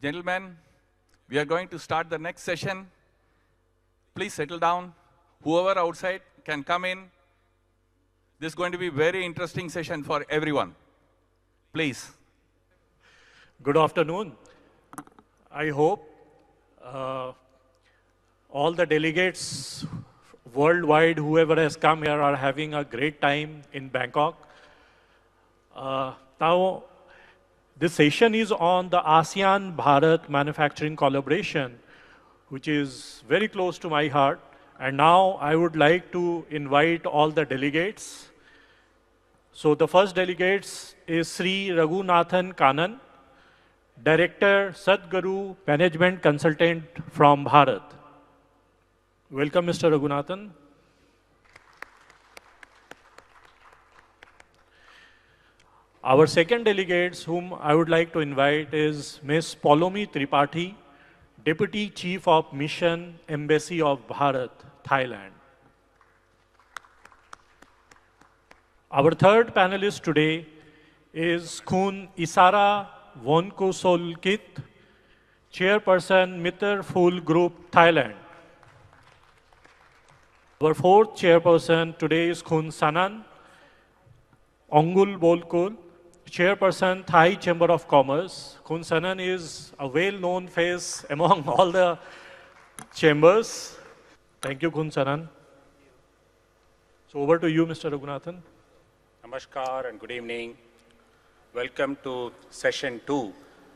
Gentlemen, we are going to start the next session. Please settle down. Whoever outside can come in. This is going to be a very interesting session for everyone. Please. Good afternoon. I hope all the delegates worldwide, whoever has come here, are having a great time in Bangkok. Now, this session is on the ASEAN-Bharat manufacturing collaboration, which is very close to my heart. And now I would like to invite all the delegates. So the first delegates is Shri Ragunathan Kannan, Director, Sathguru Management Consultant from Bharat. Welcome, Mr. Ragunathan. Our second delegates whom I would like to invite is Ms. Paulomi Tripathi, Deputy Chief of Mission, Embassy of Bharat, Thailand. Our third panelist today is Shri Isara Vongkusolkit, Chairperson, Mitr Phol Group, Thailand. Our fourth chairperson today is Shri Sanan, Angubolkul, Chairperson, Thai Chamber of Commerce. Shri Sanan is a well-known face among all the chambers. Thank you, Shri Sanan. So over to you, Mr. Ragunathan. Namaskar and good evening. Welcome to session 2.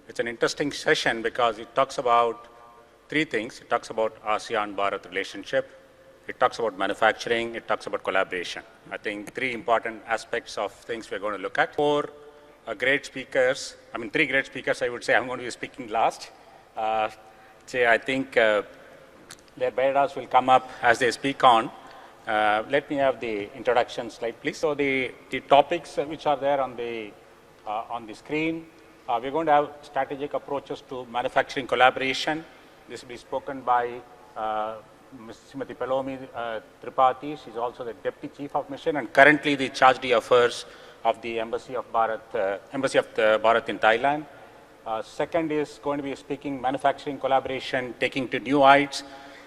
It's an interesting session because it talks about three things. It talks about ASEAN-Bharat relationship. It talks about manufacturing. It talks about collaboration. I think three important aspects of things we're going to look at. Three great speakers, I would say. I'm going to be speaking last. I think their biographs will come up as they speak on. Let me have the introduction slide, please. So the topics which are there on the screen, we're going to have strategic approaches to manufacturing collaboration. This will be spoken by Srimati Paulomi Tripathi. She's also the Deputy Chief of Mission and currently the Charge d'Affaires of the Embassy of Bharat in Thailand. Second is going to be speaking manufacturing collaboration, taking to new heights.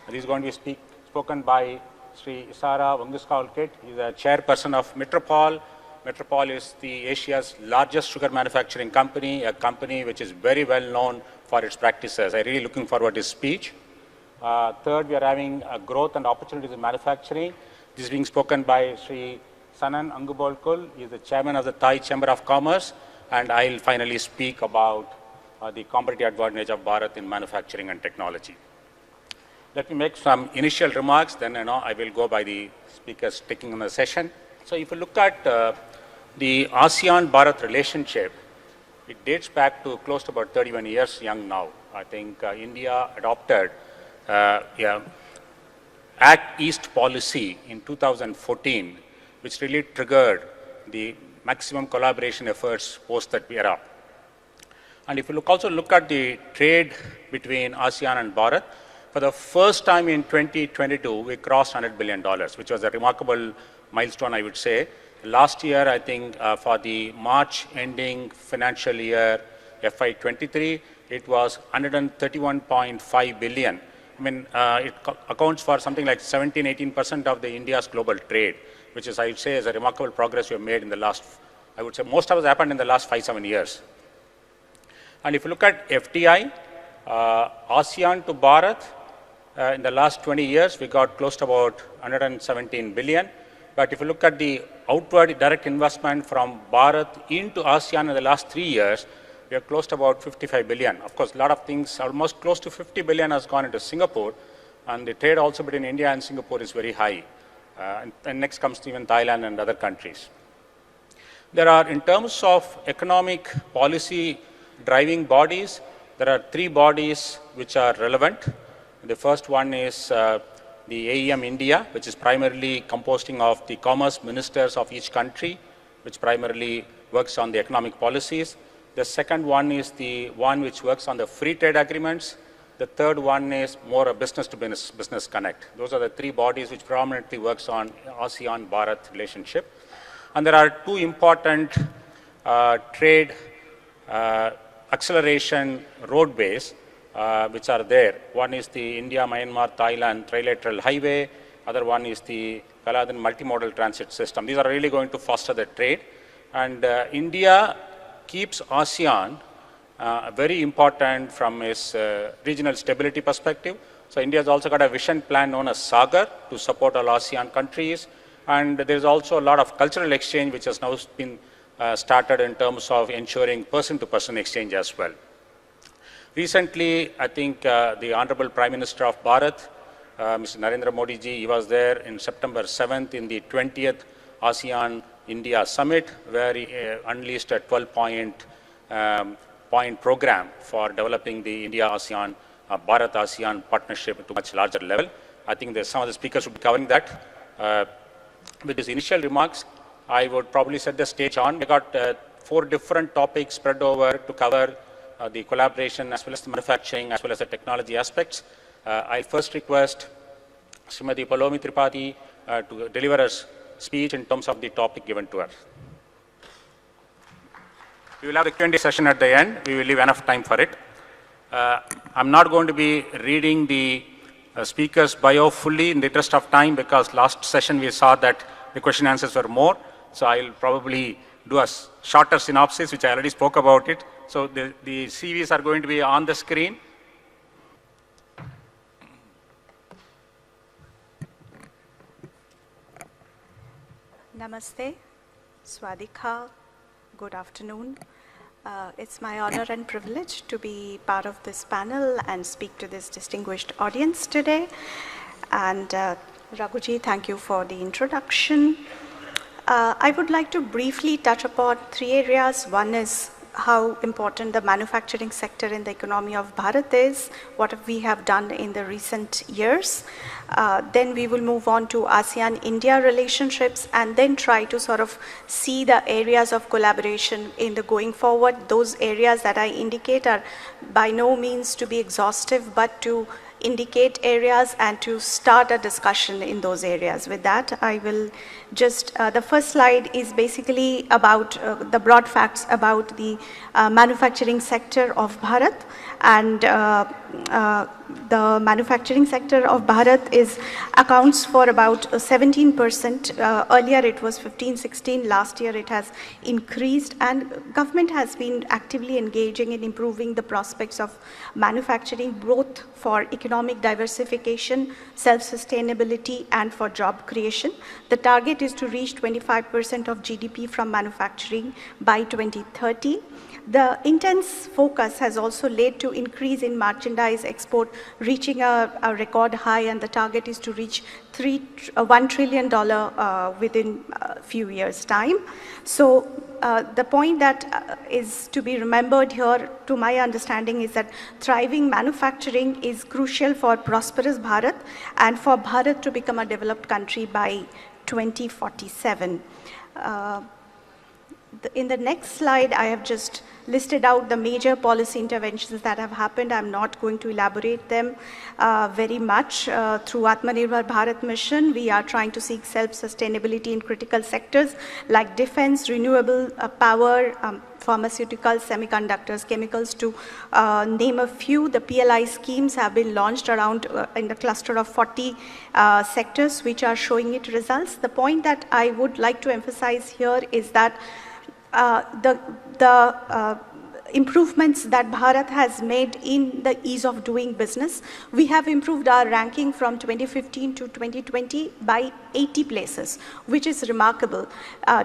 This is going to be spoken by Shri Isara Vongkusolkit. He's the Chairperson of Mitr Phol. Mitr Phol is the Asia's largest sugar manufacturing company, a company which is very well known for its practices. I'm really looking forward to his speech. Third, we are having growth and opportunities in manufacturing. This is being spoken by Shri Sanan Angubolkul. He is the Chairman of the Thai Chamber of Commerce. And I'll finally speak about the competitive advantage of Bharat in manufacturing and technology. Let me make some initial remarks, then I will go by the speakers taking on the session. So if you look at the ASEAN-Bharat relationship, it dates back to close to about 31 years young now. I think India adopted Act East policy in 2014, which really triggered the maximum collaboration efforts post that era. And if you also look at the trade between ASEAN and Bharat, for the first time in 2022, we crossed $100 billion, which was a remarkable milestone, I would say. Last year, I think for the March ending financial year FY23, it was 131.5 billion. I mean, it accounts for something like 17-18% of the India's global trade, which is, I would say, is a remarkable progress we have made in the last, I would say, most of it happened in the last 5-7 years. And if you look at FDI, ASEAN to Bharat, in the last 20 years, we got close to about 117 billion. But if you look at the outward direct investment from Bharat into ASEAN in the last 3 years, we are close to about 55 billion. Of course, a lot of things, almost close to 50 billion has gone into Singapore. And the trade also between India and Singapore is very high. And next comes even Thailand and other countries. There are, in terms of economic policy driving bodies, there are 3 bodies which are relevant. The first one is the AEM India, which is primarily composing of the commerce ministers of each country, which primarily works on the economic policies. The second one is the one which works on the free trade agreements. The third one is more a business connect. Those are the 3 bodies which predominantly works on ASEAN-Bharat relationship. And there are 2 important trade acceleration roadways which are there. One is the India-Myanmar-Thailand trilateral highway, other one is the Kaladan multimodal transit system. These are really going to foster the trade. And India keeps ASEAN very important from its regional stability perspective. So India has also got a vision plan known as Sagar to support all ASEAN countries. And there is also a lot of cultural exchange which has now been started in terms of ensuring person-to-person exchange as well. Recently, I think the Honorable Prime Minister of Bharat, Mr. Narendra Modi ji, he was there in September 7th in the 20th ASEAN-India Summit, where he unleashed a 12-point program for developing the India-ASEAN, Bharat-ASEAN partnership to a much larger level. I think some of the speakers will be covering that. With these initial remarks, I would probably set the stage on. We got 4 different topics spread over to cover the collaboration as well as the manufacturing as well as the technology aspects. I first request Srimati Paulomi Tripathi to deliver a speech in terms of the topic given to her. We will have the Q&A session at the end. We will leave enough time for it. I'm not going to be reading the speaker's bio fully in the interest of time, because last session we saw that the question answers were more. So I'll probably do a shorter synopsis, which I already spoke about it. So the CVs are going to be on the screen. Namaste, Swadikha, good afternoon. It's my honor and privilege to be part of this panel and speak to this distinguished audience today. And Raghuji, thank you for the introduction. I would like to briefly touch upon 3 areas. One is how important the manufacturing sector in the economy of Bharat is, what we have done in the recent years. Then we will move on to ASEAN-India relationships, and then try to sort of see the areas of collaboration in the going forward. Those areas that I indicate are by no means to be exhaustive, but to indicate areas and to start a discussion in those areas. With that, I will just, the first slide is basically about the broad facts about the manufacturing sector of Bharat. And the manufacturing sector of Bharat accounts for about 17%. Earlier it was 15-16. Last year it has increased, and government has been actively engaging in improving the prospects of manufacturing, both for economic diversification, self-sustainability, and for job creation. The target is to reach 25% of GDP from manufacturing by 2030. The intense focus has also led to increase in merchandise export, reaching a record high, and the target is to reach $1 trillion within a few years' time. So the point that is to be remembered here, to my understanding, is that thriving manufacturing is crucial for prosperous Bharat and for Bharat to become a developed country by 2047. In the next slide, I have just listed out the major policy interventions that have happened. I'm not going to elaborate them very much. Through Atmanirbhar Bharat mission, we are trying to seek self-sustainability in critical sectors like defense, renewable power, pharmaceuticals, semiconductors, chemicals, to name a few. The PLI schemes have been launched around in the cluster of 40 sectors, which are showing it results. The point that I would like to emphasize here is that the improvements that Bharat has made in the ease of doing business. We have improved our ranking from 2015 to 2020 by 80 places, which is remarkable.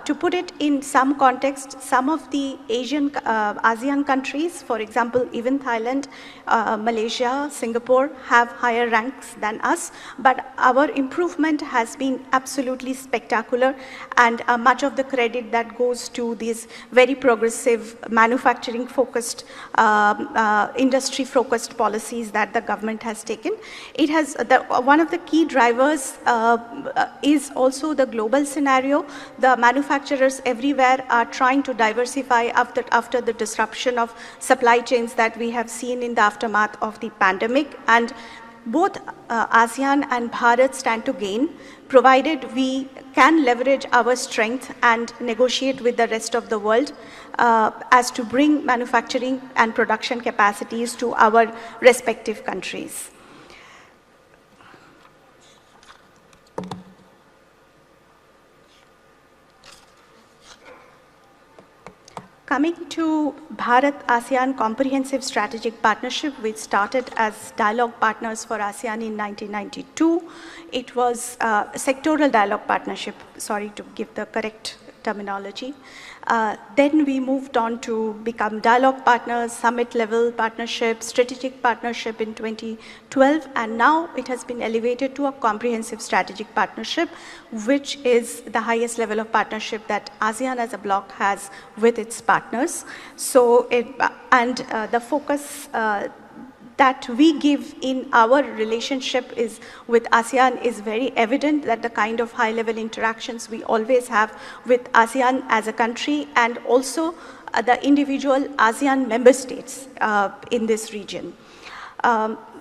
To put it in some context, some of the ASEAN countries, for example, even Thailand, Malaysia, Singapore, have higher ranks than us, but our improvement has been absolutely spectacular, and much of the credit that goes to these very progressive manufacturing-focused, industry-focused policies that the government has taken. It has, one of the key drivers is also the global scenario. The manufacturers everywhere are trying to diversify after the disruption of supply chains that we have seen in the aftermath of the pandemic. And both ASEAN and Bharat stand to gain, provided we can leverage our strength and negotiate with the rest of the world as to bring manufacturing and production capacities to our respective countries. Coming to Bharat-ASEAN Comprehensive Strategic Partnership, which started as dialogue partners for ASEAN in 1992. It was a sectoral dialogue partnership, sorry to give the correct terminology. Then we moved on to become dialogue partners, summit level partnership, strategic partnership in 2012, and now it has been elevated to a comprehensive strategic partnership, which is the highest level of partnership that ASEAN as a bloc has with its partners. So, the focus that we give in our relationship is with ASEAN is very evident, that the kind of high-level interactions we always have with ASEAN as a country, and also the individual ASEAN member states in this region.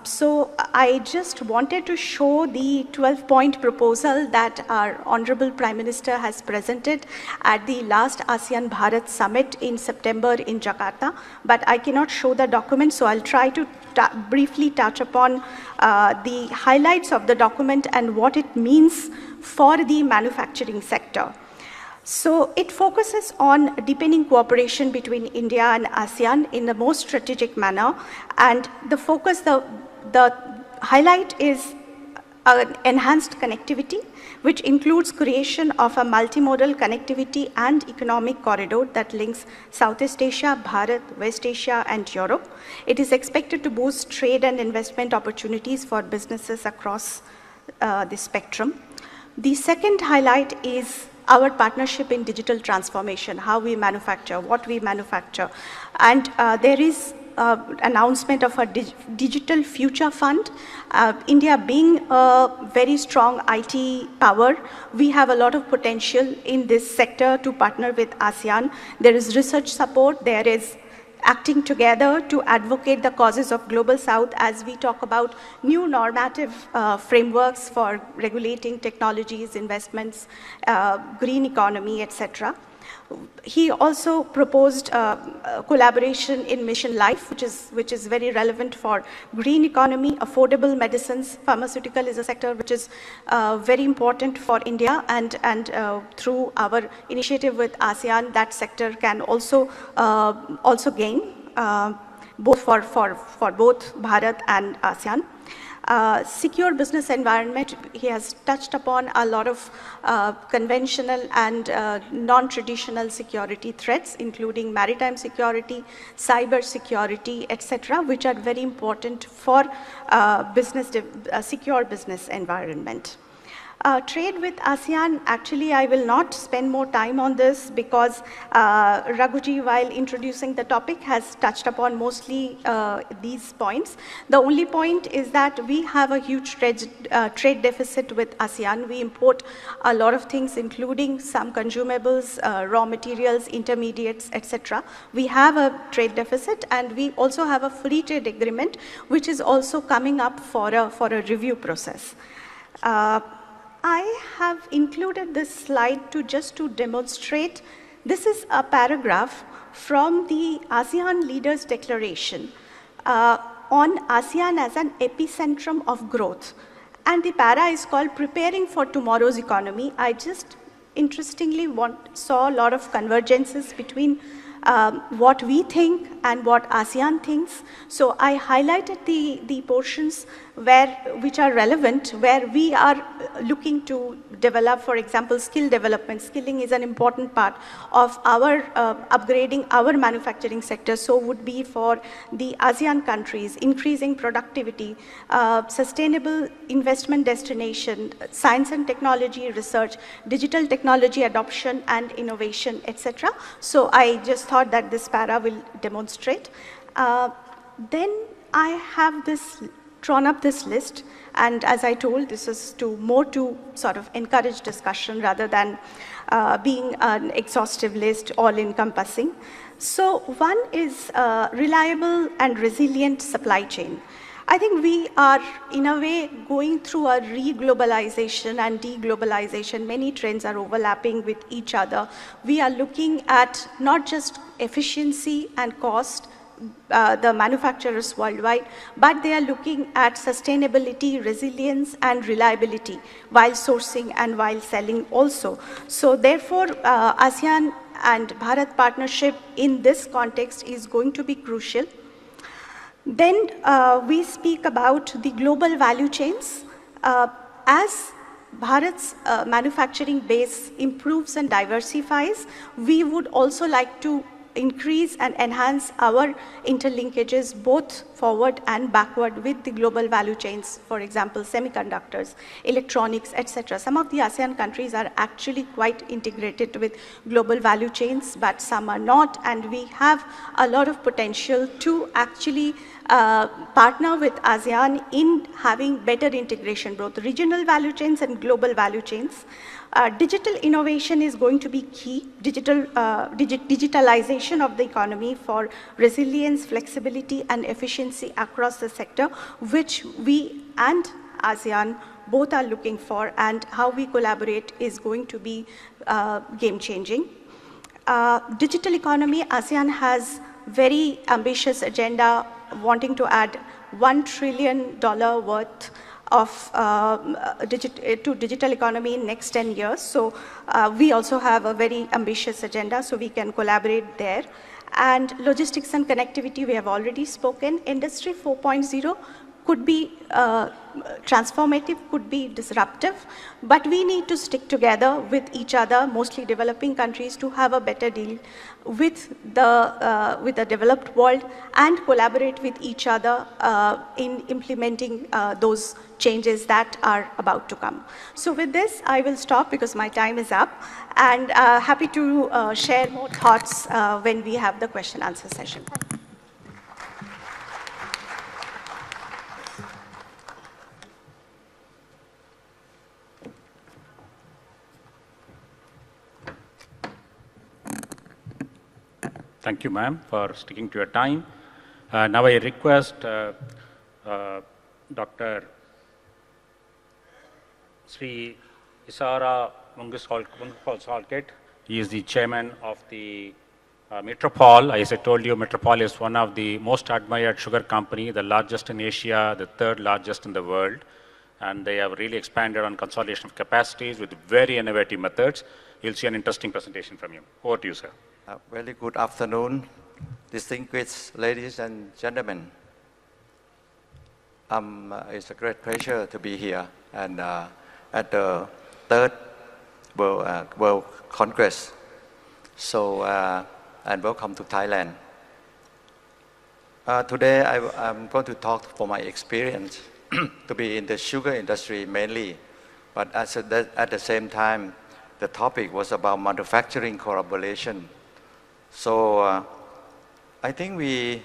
So I just wanted to show the 12-point proposal that our Honorable Prime Minister has presented at the last ASEAN-Bharat Summit in September in Jakarta, but I cannot show the document, so I'll try to briefly touch upon the highlights of the document and what it means for the manufacturing sector. So it focuses on deepening cooperation between India and ASEAN in the most strategic manner, and the focus, the highlight is enhanced connectivity, which includes creation of a multimodal connectivity and economic corridor that links Southeast Asia, Bharat, West Asia, and Europe. It is expected to boost trade and investment opportunities for businesses across the spectrum. The second highlight is our partnership in digital transformation, how we manufacture, what we manufacture. And there is announcement of a digital future fund. India being a very strong IT power, we have a lot of potential in this sector to partner with ASEAN. There is research support, there is acting together to advocate the causes of Global South as we talk about new normative frameworks for regulating technologies, investments, green economy, etc. He also proposed collaboration in Mission Life, which is very relevant for green economy, affordable medicines. Pharmaceutical is a sector which is very important for India, and through our initiative with ASEAN, that sector can also gain both for both Bharat and ASEAN. Secure business environment, he has touched upon a lot of conventional and non-traditional security threats, including maritime security, cyber security, etc., which are very important for secure business environment. Trade with ASEAN, actually I will not spend more time on this because Raghuji, while introducing the topic, has touched upon mostly these points. The only point is that we have a huge trade deficit with ASEAN. We import a lot of things, including some consumables, raw materials, intermediates, etc. We have a trade deficit, and we also have a free trade agreement, which is also coming up for a review process. I have included this slide just to demonstrate. This is a paragraph from the ASEAN Leaders Declaration on ASEAN as an epicentrum of growth. And the para is called Preparing for Tomorrow's Economy. I just interestingly saw a lot of convergences between what we think and what ASEAN thinks. So I highlighted the portions which are relevant, where we are looking to develop, for example, skill development. Skilling is an important part of our upgrading our manufacturing sector. So would be for the ASEAN countries, increasing productivity, sustainable investment destination, science and technology research, digital technology adoption and innovation, etc. So I just thought that this para will demonstrate. Then I have drawn up this list, and as I told, this is more to sort of encourage discussion rather than being an exhaustive list, all-encompassing. So one is reliable and resilient supply chain. I think we are, in a way, going through a re-globalization and deglobalization. Many trends are overlapping with each other. We are looking at not just efficiency and cost, the manufacturers worldwide, but they are looking at sustainability, resilience, and reliability while sourcing and while selling also. So therefore, ASEAN and Bharat partnership in this context is going to be crucial. Then we speak about the global value chains. As Bharat's manufacturing base improves and diversifies, we would also like to increase and enhance our interlinkages both forward and backward with the global value chains, for example, semiconductors, electronics, etc. Some of the ASEAN countries are actually quite integrated with global value chains, but some are not, and we have a lot of potential to actually partner with ASEAN in having better integration, both regional value chains and global value chains. Digital innovation is going to be key, digitalization of the economy for resilience, flexibility, and efficiency across the sector, which we and ASEAN both are looking for, and how we collaborate is going to be game-changing. Digital economy, ASEAN has very ambitious agenda wanting to add $1 trillion worth of to digital economy in next 10 years. So we also have a very ambitious agenda, so we can collaborate there. And logistics and connectivity, we have already spoken. Industry 4.0 could be transformative, could be disruptive, but we need to stick together with each other, mostly developing countries, to have a better deal with the developed world and collaborate with each other in implementing those changes that are about to come. So with this, I will stop because my time is up, and happy to share more thoughts when we have the question answer session. Thank you, ma'am, for sticking to your time. Now I request Dr. Shri Isara Vongkusolkit. He is the chairman of the Mitr Phol. As I told you, Mitr Phol is one of the most admired sugar company, the largest in Asia, the third largest in the world. And they have really expanded on consolidation of capacities with very innovative methods. You'll see an interesting presentation from you. Over to you, sir. Very good afternoon, distinguished ladies and gentlemen. It's a great pleasure to be here and at the third World Congress. So, and welcome to Thailand. Today I'm going to talk for my experience to be in the sugar industry mainly, but at the same time, the topic was about manufacturing collaboration. So I think we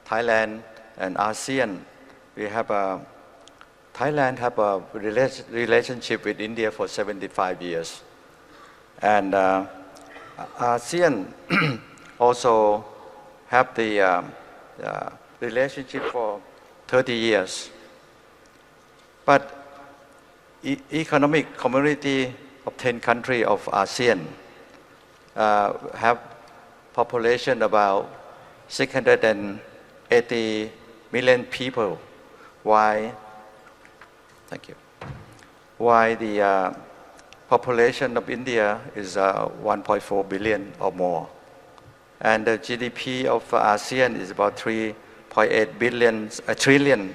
Thailand and ASEAN, Thailand have a relationship with India for 75 years. And ASEAN also have the relationship for 30 years. But economic community of 10 countries of ASEAN have population about 680 million people, while the population of India is 1.4 billion or more. And the GDP of ASEAN is about $3.8 trillion.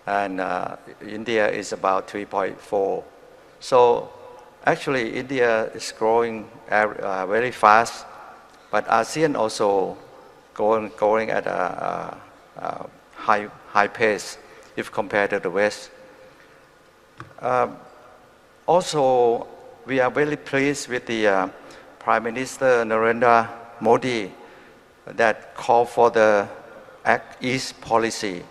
And India is about 3.4. So actually India is growing very fast, but ASEAN also going at a high pace if compared to the West. Also, we are very pleased with the Prime Minister Narendra Modi that called for the Act East policy,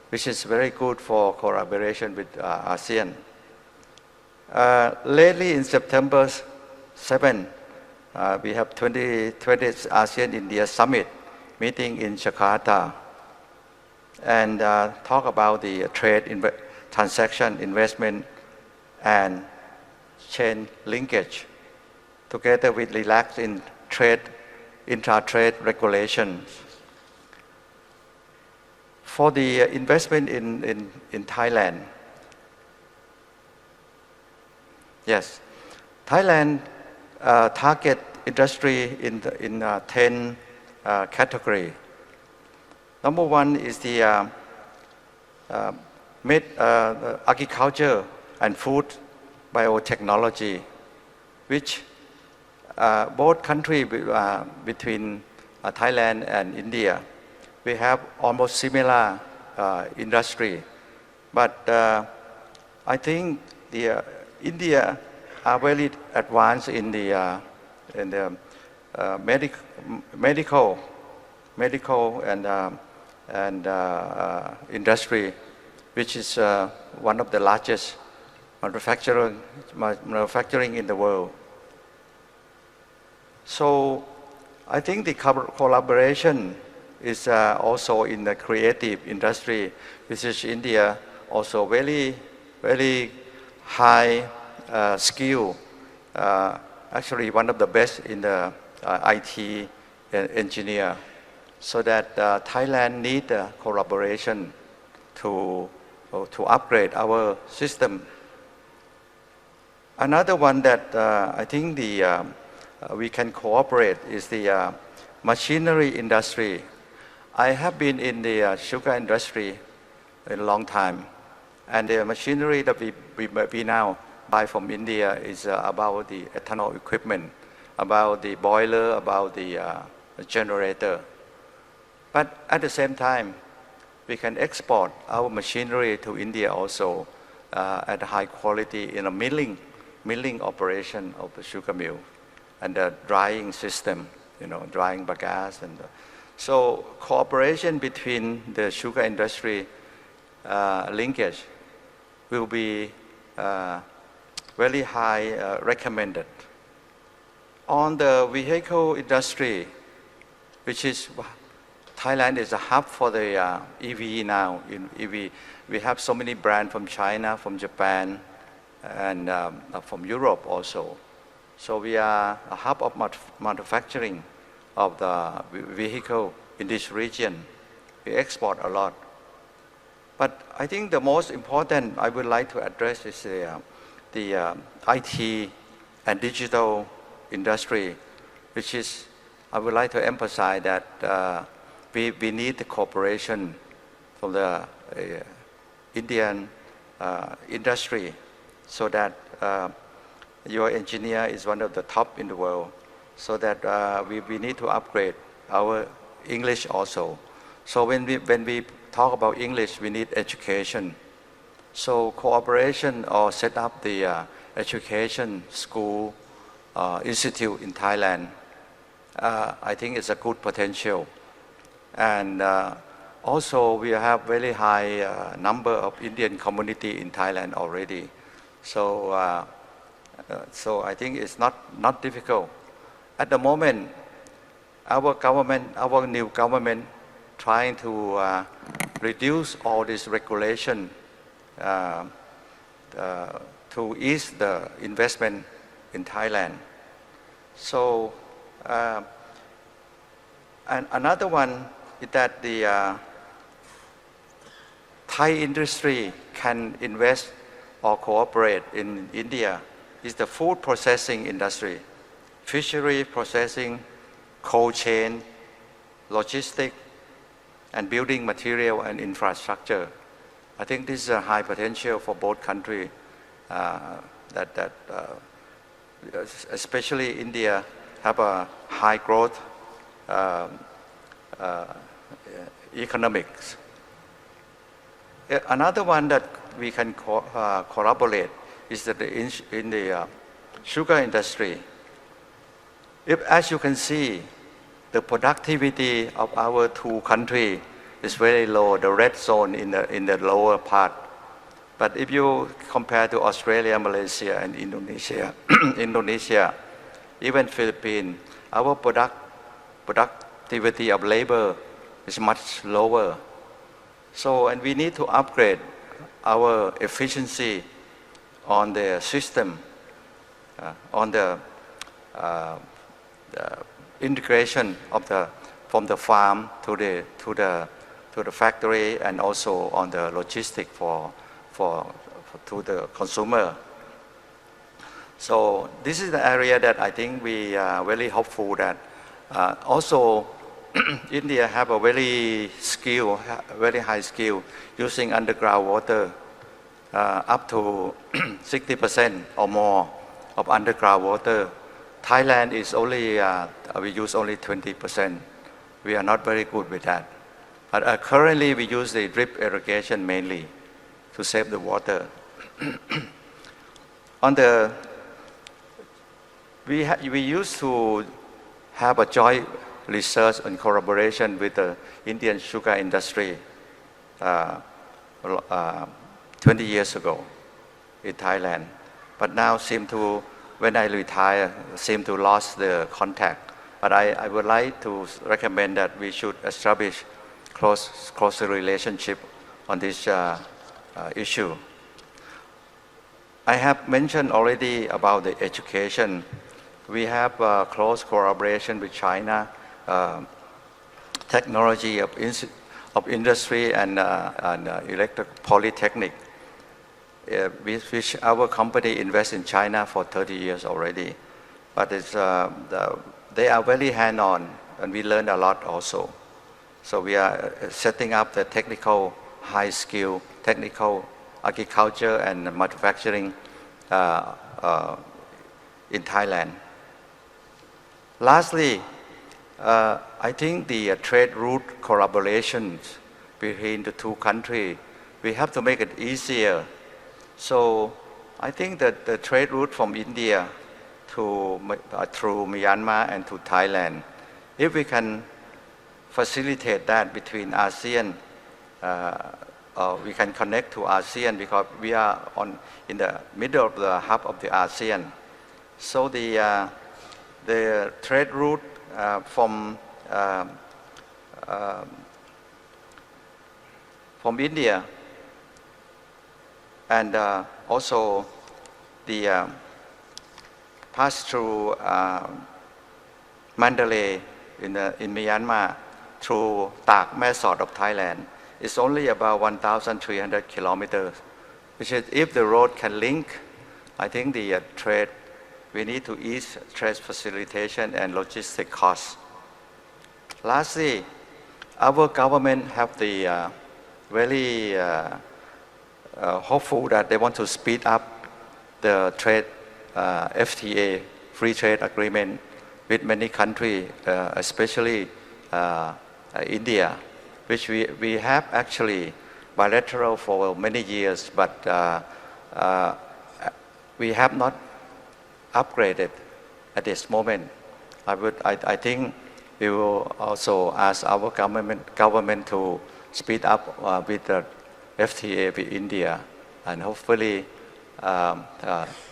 which is very good for collaboration with ASEAN. Lately, in September 7, we have 20th ASEAN-India Summit meeting in Jakarta. and talk about the transaction, investment, and chain linkage, together with relaxed in intra-trade regulations. For the investment in Thailand, yes, Thailand target industry in 10 categories. Number one is the agriculture and food biotechnology, which both countries between Thailand and India, we have almost similar industry. But I think India are very advanced in the medical and industry, which is one of the largest manufacturing in the world. So I think the collaboration is also in the creative industry, which is India also very high skill, actually one of the best in the IT engineer. So that Thailand need collaboration to upgrade our system. Another one that I think we can cooperate is the machinery industry. I have been in the sugar industry a long time, and the machinery that we now buy from India is about the ethanol equipment, about the boiler, about the generator. But at the same time, we can export our machinery to India also at high quality in a milling operation of the sugar mill and the drying system, drying bagasse. So cooperation between the sugar industry linkage will be very high recommended. On the vehicle industry, which is Thailand is a hub for the EV now. In EV, we have so many brands from China, from Japan, and from Europe also. So we are a hub of manufacturing of the vehicle in this region. We export a lot. But I think the most important I would like to address is the IT and digital industry, which is, I would like to emphasize that we need the cooperation from the Indian industry, so that your engineer is one of the top in the world, so that we need to upgrade our English also. So when we talk about English, we need education. So cooperation or set up the education school institute in Thailand, I think it's a good potential. And also we have very high number of Indian community in Thailand already. So I think it's not difficult. At the moment, our new government trying to reduce all this regulation to ease the investment in Thailand. So and another one is that the Thai industry can invest or cooperate in India is the food processing industry, fishery processing, cold chain, logistics, and building material and infrastructure. I think this is a high potential for both countries, especially India have a high growth economics. Another one that we can collaborate is that in the sugar industry. As you can see, the productivity of our two countries is very low, the red zone in the lower part. But if you compare to Australia, Malaysia, and Indonesia, even Philippines, our productivity of labor is much lower. So, and we need to upgrade our efficiency on the system, on the integration of from the farm to the factory, and also on the logistic to the consumer. So this is the area that I think we are very hopeful that also India have a very high skill using underground water, up to 60% or more of underground water. Thailand is only, we use only 20%. We are not very good with that. But currently we use the drip irrigation mainly to save the water. We used to have a joint research and collaboration with the Indian sugar industry 20 years ago in Thailand. But now when I retire, seem to lost the contact. But I would like to recommend that we should establish closer relationship on this issue. I have mentioned already about the education. We have close collaboration with China, technology of industry and electric polytechnic, which our company invests in China for 30 years already. But they are very hand-on, and we learn a lot also. So we are setting up the technical, high-skill, technical agriculture and manufacturing in Thailand. Lastly, I think the trade route collaborations between the two countries, we have to make it easier. So I think that the trade route from India through Myanmar and to Thailand, if we can facilitate that between ASEAN, we can connect to ASEAN because we are in the middle of the hub of the ASEAN. So the trade route from India and also the pass through Mandalay in Myanmar through Tak Mesot of Thailand is only about 1,300 kilometers, which is, if the road can link, I think the trade, we need to ease trade facilitation and logistic costs. Lastly, our government have the very hopeful that they want to speed up the trade FTA, free trade agreement, with many countries, especially India, which we have actually bilateral for many years, but we have not upgraded at this moment. I think we will also ask our government to speed up with the FTA with India, and hopefully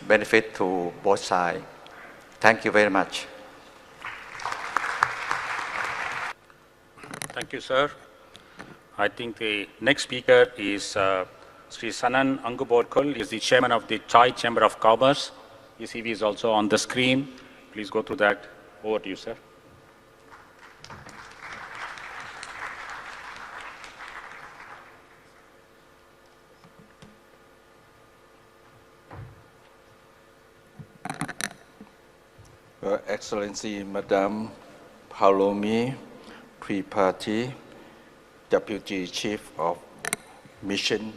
benefit to both sides. Thank you very much. Thank you, sir. I think the next speaker is Shri Sanan Angubolkul. He is the chairman of the Thai Chamber of Commerce. His CV is also on the screen. Please go through that. Over to you, sir. Your Excellency, Madam Paulomi Tripathi, Deputy Chief of Mission,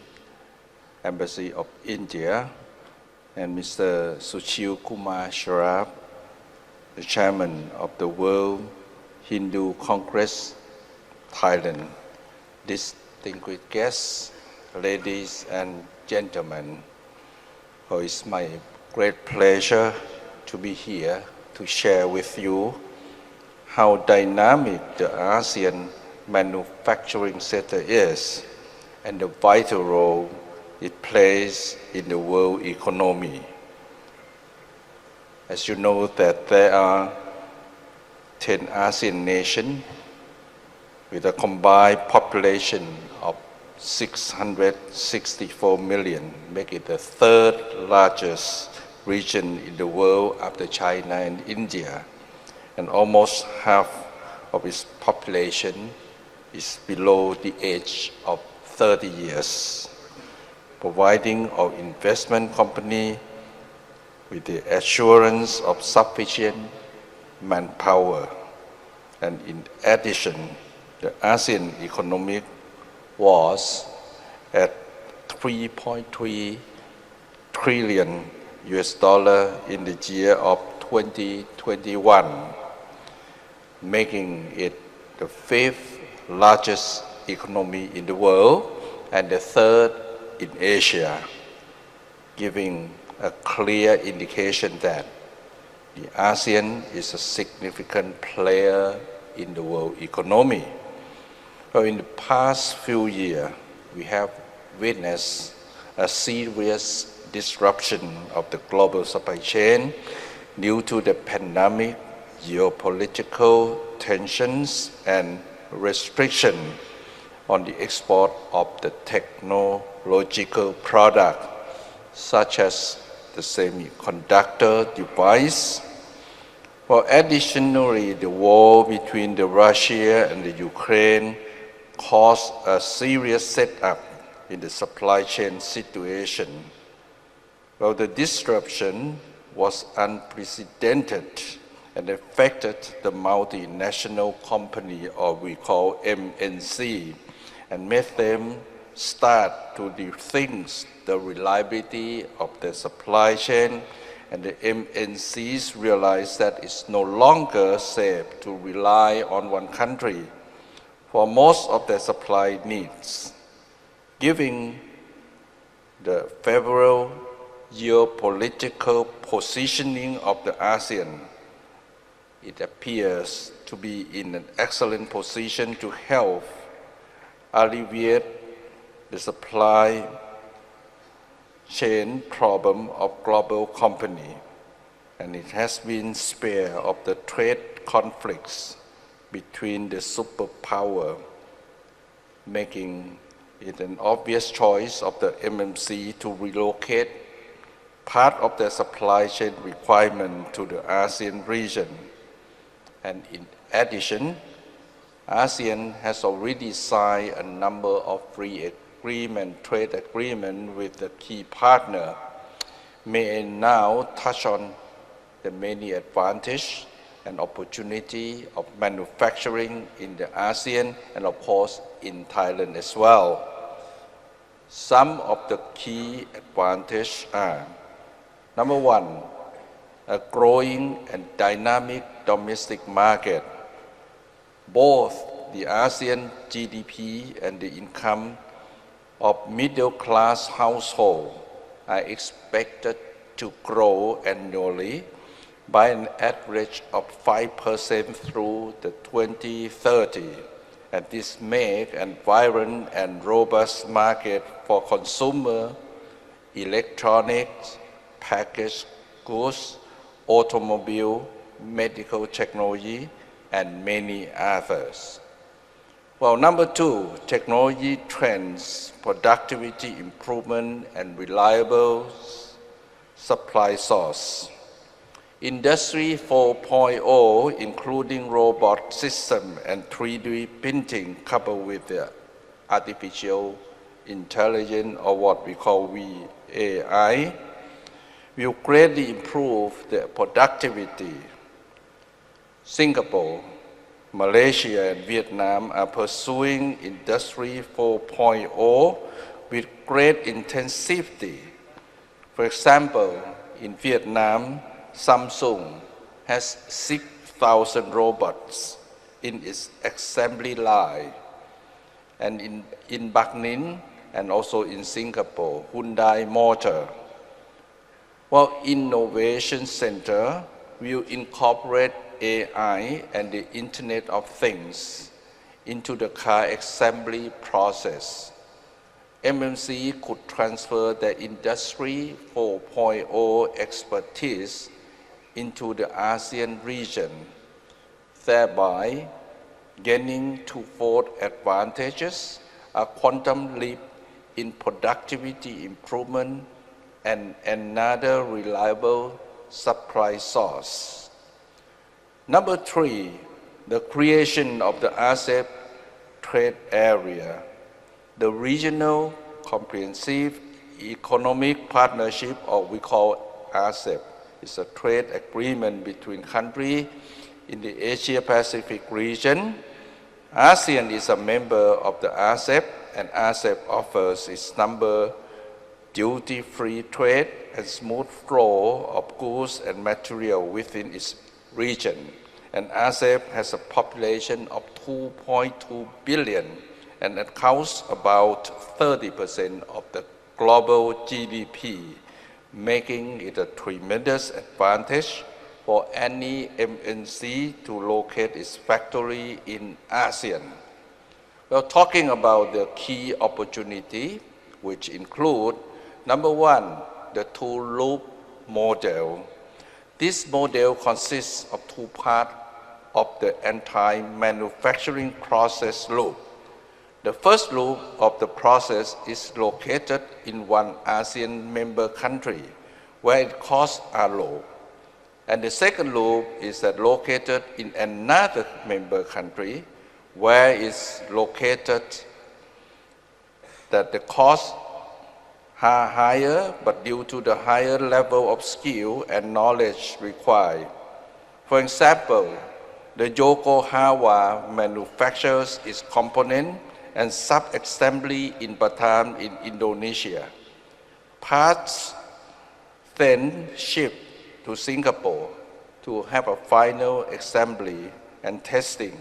Embassy of India, and Mr. Sushil Kumar Sharaf, the Chairman of the World Hindu Congress, Thailand, distinguished guests, ladies and gentlemen, it's my great pleasure to be here to share with you how dynamic the ASEAN manufacturing sector is and the vital role it plays in the world economy. As you know that there are 10 ASEAN nations with a combined population of 664 million, making it the third largest region in the world after China and India. And almost half of its population is below the age of 30 years, providing our investment company with the assurance of sufficient manpower. And in addition, the ASEAN economic was at 3.3 trillion US dollar in the year of 2021, making it the fifth largest economy in the world and the third in Asia, giving a clear indication that the ASEAN is a significant player in the world economy. So in the past few years, we have witnessed a serious disruption of the global supply chain due to the pandemic, geopolitical tensions, and restriction on the export of the technological product, such as the semiconductor device. Well, additionally, the war between Russia and Ukraine caused a serious setup in the supply chain situation. Well, the disruption was unprecedented and affected the multinational company, or we call MNC, and made them start to rethink the reliability of the supply chain, and the MNCs realized that it's no longer safe to rely on one country for most of their supply needs. Given the favorable geopolitical positioning of the ASEAN, it appears to be in an excellent position to help alleviate the supply chain problem of global company, and it has been spared of the trade conflicts between the superpower, making it an obvious choice of the MNC to relocate part of their supply chain requirement to the ASEAN region. And in addition, ASEAN has already signed a number of free trade agreement with the key partner. May I now touch on the many advantages and opportunity of manufacturing in the ASEAN and of course in Thailand as well. Some of the key advantages are: number one, a growing and dynamic domestic market. Both the ASEAN GDP and the income of middle-class households are expected to grow annually by an average of 5% through the 2030, and this makes a vibrant and robust market for consumer electronics, packaged goods, automobile, medical technology, and many others. Well, number two, technology trends, productivity improvement, and reliable supply source. Industry 4.0, including robot system and 3D printing, coupled with the artificial intelligence, or what we call AI, will greatly improve the productivity. Singapore, Malaysia, and Vietnam are pursuing Industry 4.0 with great intensity. For example, in Vietnam, Samsung has 6,000 robots in its assembly line. And in Bac-Ninh and also in Singapore, Hyundai Motor. While Innovation Center will incorporate AI and the Internet of Things into the car assembly process. MNC could transfer the Industry 4.0 expertise into the ASEAN region, thereby gaining twofold advantages: a quantum leap in productivity improvement and another reliable supply source. Number 3, the creation of the ASEAN trade area. The regional comprehensive economic partnership, or we call ASEAN, is a trade agreement between countries in the Asia-Pacific region. ASEAN is a member of the ASEAN, and ASEAN offers its number duty-free trade and smooth flow of goods and material within its region. And ASEAN has a population of 2.2 billion and accounts about 30% of the global GDP, making it a tremendous advantage for any MNC to locate its factory in ASEAN. Well, talking about the key opportunity, which include, number 1, the two-loop model. This model consists of 2 parts of the entire manufacturing process loop. The first loop of the process is located in one ASEAN member country, where its costs are low. And the second loop is located in another member country, where it's located that the costs are higher, but due to the higher level of skill and knowledge required. For example, the Yokohama manufactures its component and sub-assembly in Batam in Indonesia. Parts then shipped to Singapore to have a final assembly and testing,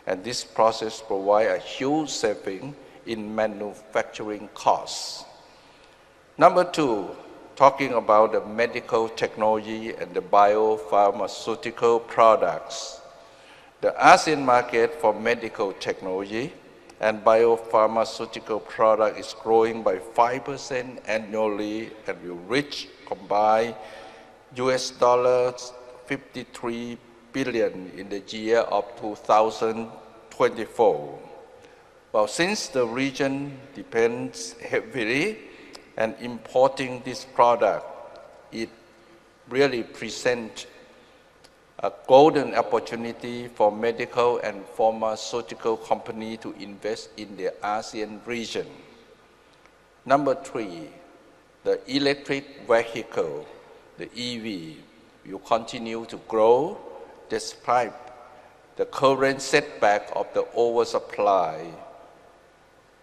and this process provides a huge saving in manufacturing costs. Number 2, talking about the medical technology and the biopharmaceutical products. The ASEAN market for medical technology and biopharmaceutical product is growing by 5% annually and will reach combined $53 billion in the year of 2024. Well, since the region depends heavily on importing this product, it really presents a golden opportunity for medical and pharmaceutical companies to invest in the ASEAN region. Number 3, the electric vehicle, the EV, will continue to grow despite the current setback of the oversupply.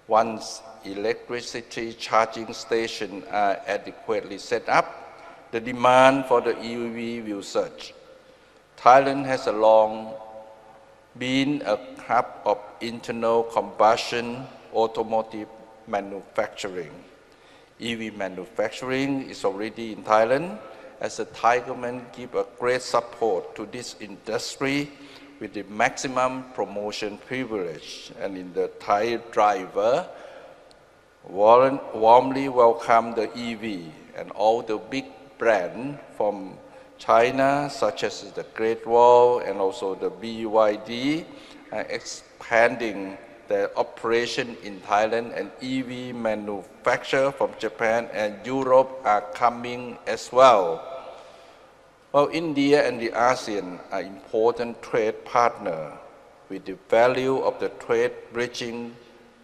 Once electricity charging stations are adequately set up, the demand for the EV will surge. Thailand has long been a hub of internal combustion automotive manufacturing. EV manufacturing is already in Thailand, as the Thai government gives a great support to this industry with the maximum promotion privilege. And in the Thai driver warmly welcome the EV, and all the big brands from China, such as the Great Wall and also the BYD, are expanding their operation in Thailand, and EV manufacturers from Japan and Europe are coming as well. Well, India and the ASEAN are important trade partners, with the value of the trade reaching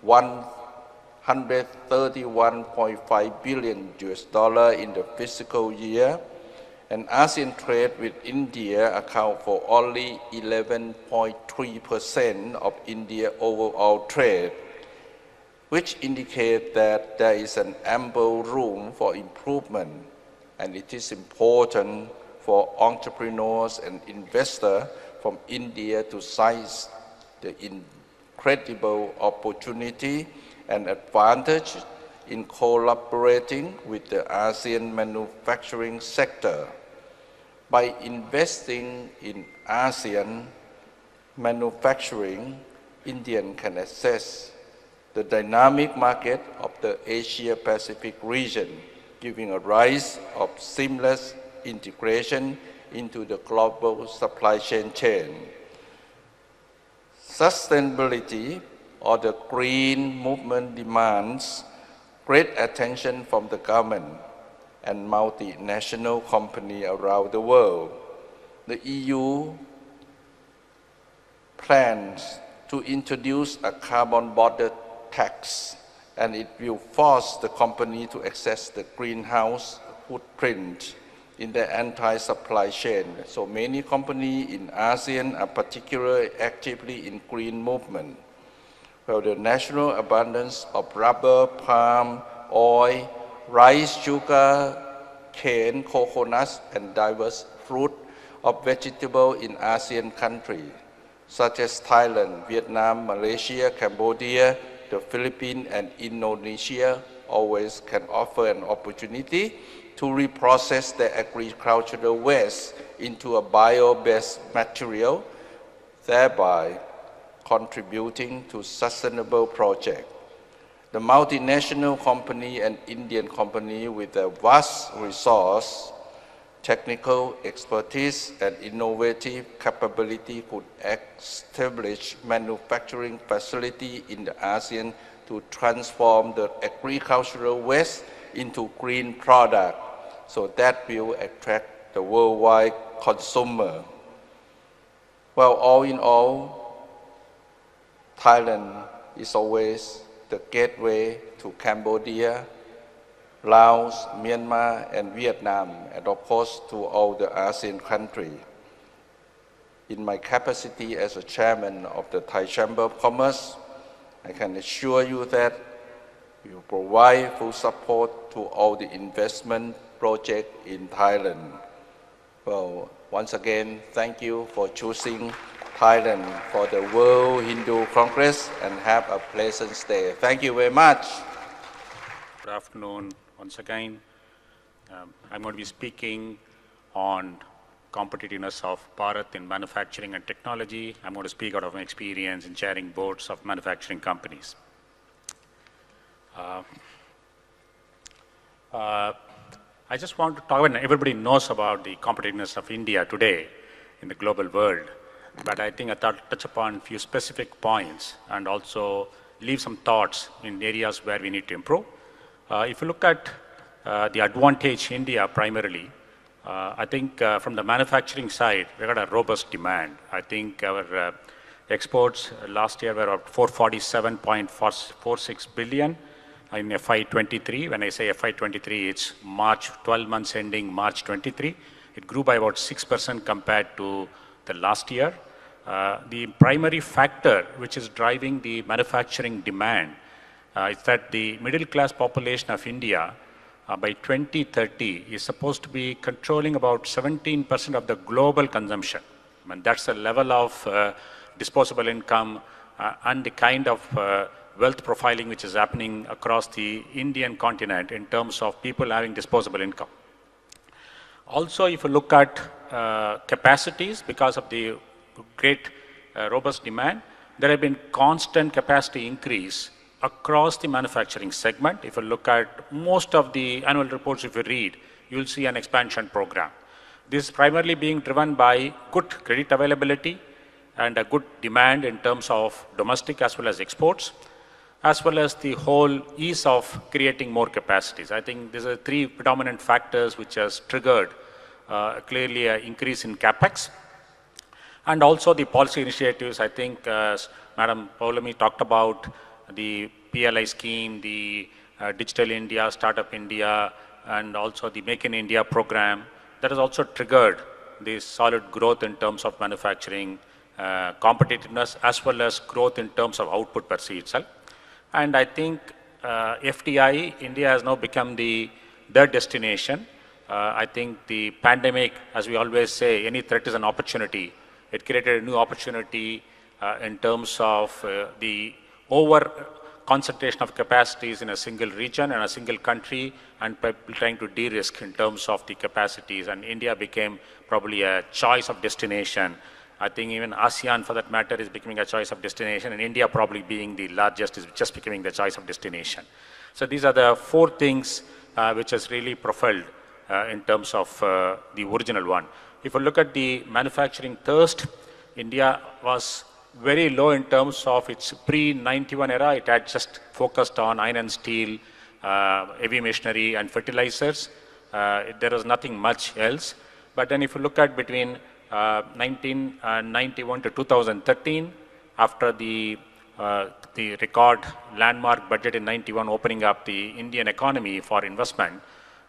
$131.5 billion in the fiscal year, and ASEAN trade with India account for only 11.3% of India's overall trade, which indicates that there is an ample room for improvement, and it is important for entrepreneurs and investors from India to seize the incredible opportunity and advantage in collaborating with the ASEAN manufacturing sector. By investing in ASEAN manufacturing, India can access the dynamic market of the Asia-Pacific region, giving a rise of seamless integration into the global supply chain. Sustainability or the green movement demands great attention from the government and multinational companies around the world. The EU plans to introduce a carbon border tax, and it will force the company to assess the greenhouse footprint in the anti-supply chain. So many companies in ASEAN are particularly actively in green movement. Well, the national abundance of rubber, palm, oil, rice, sugar, cane, coconuts, and diverse fruit of vegetable in ASEAN countries, such as Thailand, Vietnam, Malaysia, Cambodia, the Philippines, and Indonesia, always can offer an opportunity to reprocess their agricultural waste into a bio-based material, thereby contributing to sustainable projects. The multinational company and Indian company with a vast resource, technical expertise, and innovative capability could establish manufacturing facility in the ASEAN to transform the agricultural waste into green product. So that will attract the worldwide consumer. Well, all in all, Thailand is always the gateway to Cambodia, Laos, Myanmar, and Vietnam, and of course to all the ASEAN countries. In my capacity as a chairman of the Thai Chamber of Commerce, I can assure you that we will provide full support to all the investment projects in Thailand. Well, once again, thank you for choosing Thailand for the World Hindu Congress, and have a pleasant stay. Thank you very much. Good afternoon once again. I'm going to be speaking on competitiveness of Bharat in manufacturing and technology. I'm going to speak out of my experience in chairing boards of manufacturing companies. I just want to talk, and everybody knows about the competitiveness of India today in the global world, but I think I thought to touch upon a few specific points and also leave some thoughts in areas where we need to improve. If you look at the advantage India primarily, I think from the manufacturing side, we got a robust demand. I think our exports last year were at 447.46 billion in FY23. When I say FY23, it's March, 12 months ending March 23. It grew by about 6% compared to the last year. The primary factor which is driving the manufacturing demand is that the middle class population of India by 2030 is supposed to be controlling about 17% of the global consumption. I mean, that's the level of disposable income and the kind of wealth profiling which is happening across the Indian continent in terms of people having disposable income. Also, if you look at capacities, because of the great robust demand, there have been constant capacity increase across the manufacturing segment. If you look at most of the annual reports, if you read, you'll see an expansion program. This is primarily being driven by good credit availability and a good demand in terms of domestic as well as exports, as well as the whole ease of creating more capacities. I think these are three predominant factors which has triggered clearly an increase in capex. And also the policy initiatives, I think Madam Paulomi talked about the PLI scheme, the Digital India, Startup India, and also the Make in India program. That has also triggered this solid growth in terms of manufacturing competitiveness as well as growth in terms of output per se itself. And I think FDI, India has now become the destination. I think the pandemic, as we always say, any threat is an opportunity. It created a new opportunity in terms of the over concentration of capacities in a single region and a single country, and people trying to de-risk in terms of the capacities. And India became probably a choice of destination. I think even ASEAN, for that matter, is becoming a choice of destination, and India probably being the largest is just becoming the choice of destination. So these are the four things which has really propelled in terms of the original one. If you look at the manufacturing thirst, India was very low in terms of its pre-91 era. It had just focused on iron and steel, heavy machinery and fertilizers. There was nothing much else. But then if you look at between 1991 to 2013, after the record landmark budget in 91 opening up the Indian economy for investment,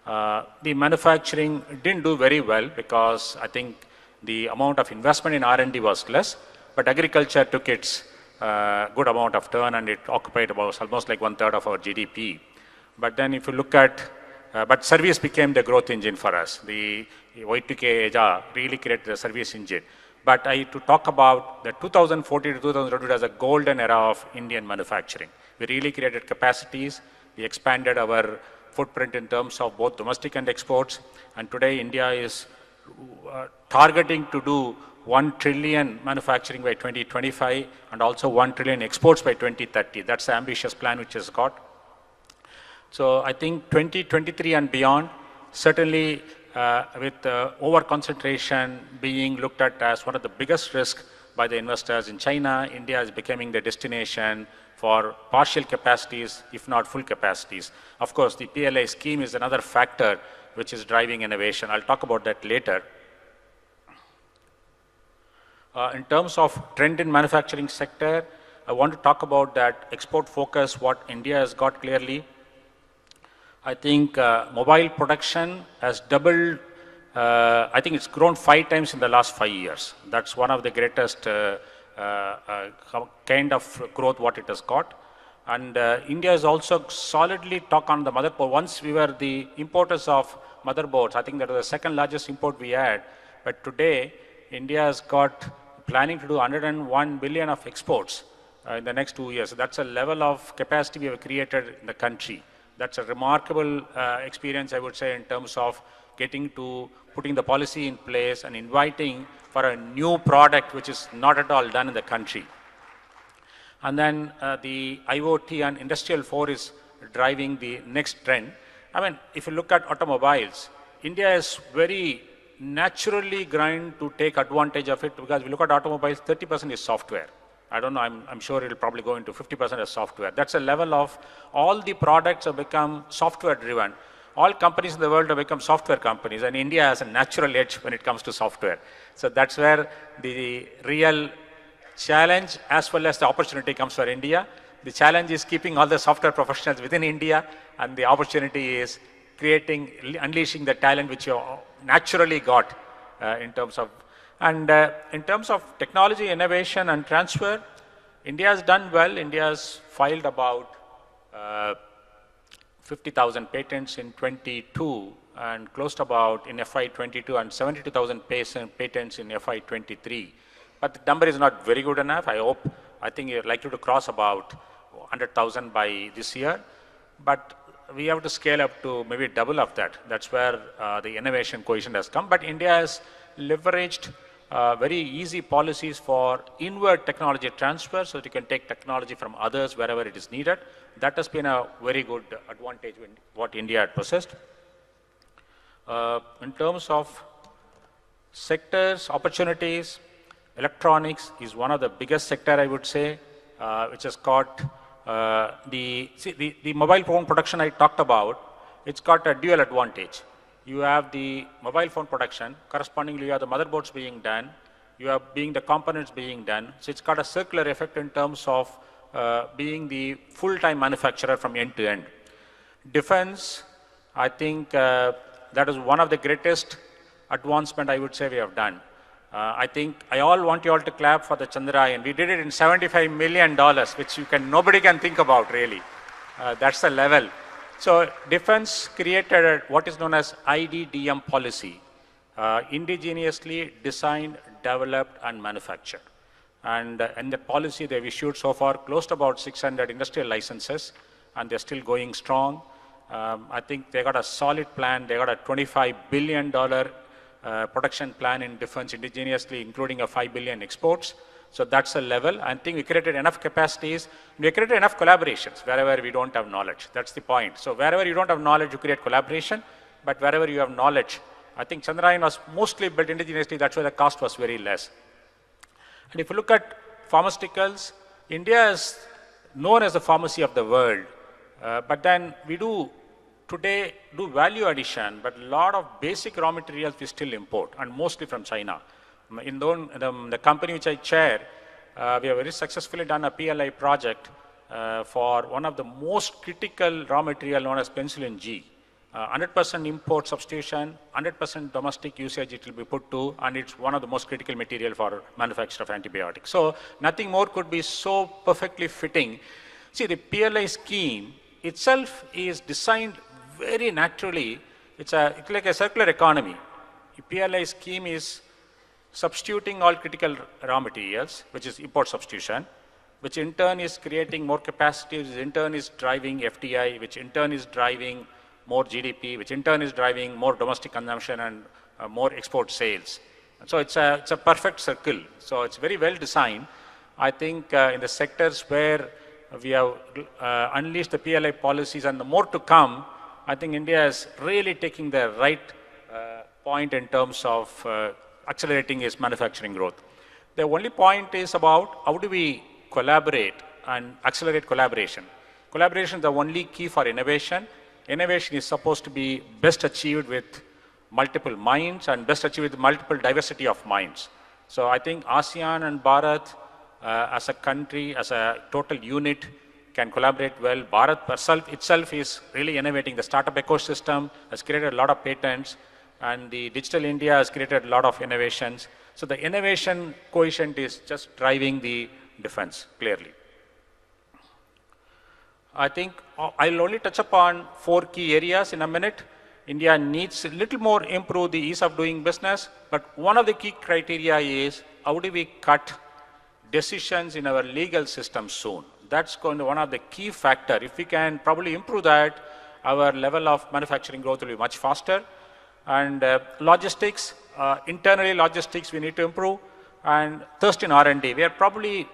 the manufacturing didn't do very well because I think the amount of investment in R&D was less, but agriculture took its good amount of turn and it occupied about almost like 1/3 of our GDP. But then if you look at, but service became the growth engine for us. The Y2K era really created the service engine. But to talk about the 2014 to 2020 as a golden era of Indian manufacturing. We really created capacities. We expanded our footprint in terms of both domestic and exports. And today India is targeting to do 1 trillion manufacturing by 2025 and also 1 trillion exports by 2030. That's the ambitious plan which has got. So I think 2023 and beyond, certainly with over-concentration being looked at as one of the biggest risks by the investors in China, India is becoming the destination for partial capacities, if not full capacities. Of course, the PLI scheme is another factor which is driving innovation. I'll talk about that later. In terms of trend in manufacturing sector, I want to talk about that export focus, what India has got clearly. I think mobile production has doubled. I think it's grown 5 times in the last 5 years. That's one of the greatest kind of growth what it has got. And India is also solidly talk on the motherboard. Once we were the importers of motherboards, I think that was the second largest import we had. But today, India has got planning to do 101 billion of exports in the next 2 years. So that's a level of capacity we have created in the country. That's a remarkable experience, I would say, in terms of getting to putting the policy in place and inviting for a new product which is not at all done in the country. And then the IoT and Industrial 4 is driving the next trend. I mean, if you look at automobiles, India is very naturally going to take advantage of it because we look at automobiles, 30% is software. I don't know, I'm sure it'll probably go into 50% as software. That's a level of all the products have become software driven. All companies in the world have become software companies and India has a natural edge when it comes to software. So that's where the real challenge as well as the opportunity comes for India. The challenge is keeping all the software professionals within India and the opportunity is creating, unleashing the talent which you naturally got in terms of. And in terms of technology, innovation and transfer, India has done well. India has filed about 50,000 patents in 22 and closed about in FY22 and 72,000 patents in FY23. But the number is not very good enough. I think you're likely to cross about 100,000 by this year. But we have to scale up to maybe double of that. That's where the innovation coefficient has come. But India has leveraged very easy policies for inward technology transfer so that you can take technology from others wherever it is needed. That has been a very good advantage in what India had possessed. In terms of sectors, opportunities, electronics is one of the biggest sector, I would say, which has got the mobile phone production I talked about. It's got a dual advantage. You have the mobile phone production, correspondingly you have the motherboards being done, you have being the components being done. So it's got a circular effect in terms of being the full-time manufacturer from end to end. Defense, I think that is one of the greatest advancement I would say we have done. I think I want you all to clap for the Chandrayaan. We did it in $75 million, which nobody can think about really. That's the level. So defense created what is known as IDDM policy, indigenously designed, developed and manufactured. And in the policy they've issued so far close to about 600 industrial licenses and they're still going strong. I think they got a solid plan. They got a $25 billion production plan in defense indigenously, including a $5 billion exports. So that's a level. I think we created enough capacities. We created enough collaborations wherever we don't have knowledge. That's the point. So wherever you don't have knowledge, you create collaboration. But wherever you have knowledge, I think Chandrayaan was mostly built indigenously. That's why the cost was very less. And if you look at pharmaceuticals, India is known as the pharmacy of the world. But then we today do value addition, but a lot of basic raw materials we still import, and mostly from China. In the company which I chair, we have very successfully done a PLI project for one of the most critical raw material known as penicillin G. 100% import substitution, 100% domestic usage it will be put to, and it's one of the most critical material for manufacture of antibiotics. So nothing more could be so perfectly fitting. See, the PLI scheme itself is designed very naturally. It's like a circular economy. The PLI scheme is substituting all critical raw materials, which is import substitution, which in turn is creating more capacity, which in turn is driving FDI, which in turn is driving more GDP, which in turn is driving more domestic consumption and more export sales. So it's a perfect circle. So it's very well designed. I think in the sectors where we have unleashed the PLI policies and the more to come, I think India is really taking the right point in terms of accelerating its manufacturing growth. The only point is about how do we collaborate and accelerate collaboration. Collaboration is the only key for innovation. Innovation is supposed to be best achieved with multiple minds and best achieved with multiple diversity of minds. So I think ASEAN and Bharat as a country, as a total unit, can collaborate well. Bharat itself is really innovating. The startup ecosystem has created a lot of patents, and the Digital India has created a lot of innovations. So the innovation quotient is just driving the defense clearly. I think I'll only touch upon 4 key areas in a minute. India needs a little more improve the ease of doing business, but one of the key criteria is how do we cut decisions in our legal system soon. That's going to be one of the key factors. If we can probably improve that, our level of manufacturing growth will be much faster. And logistics, internally logistics we need to improve, and thirst in R&D. We are probably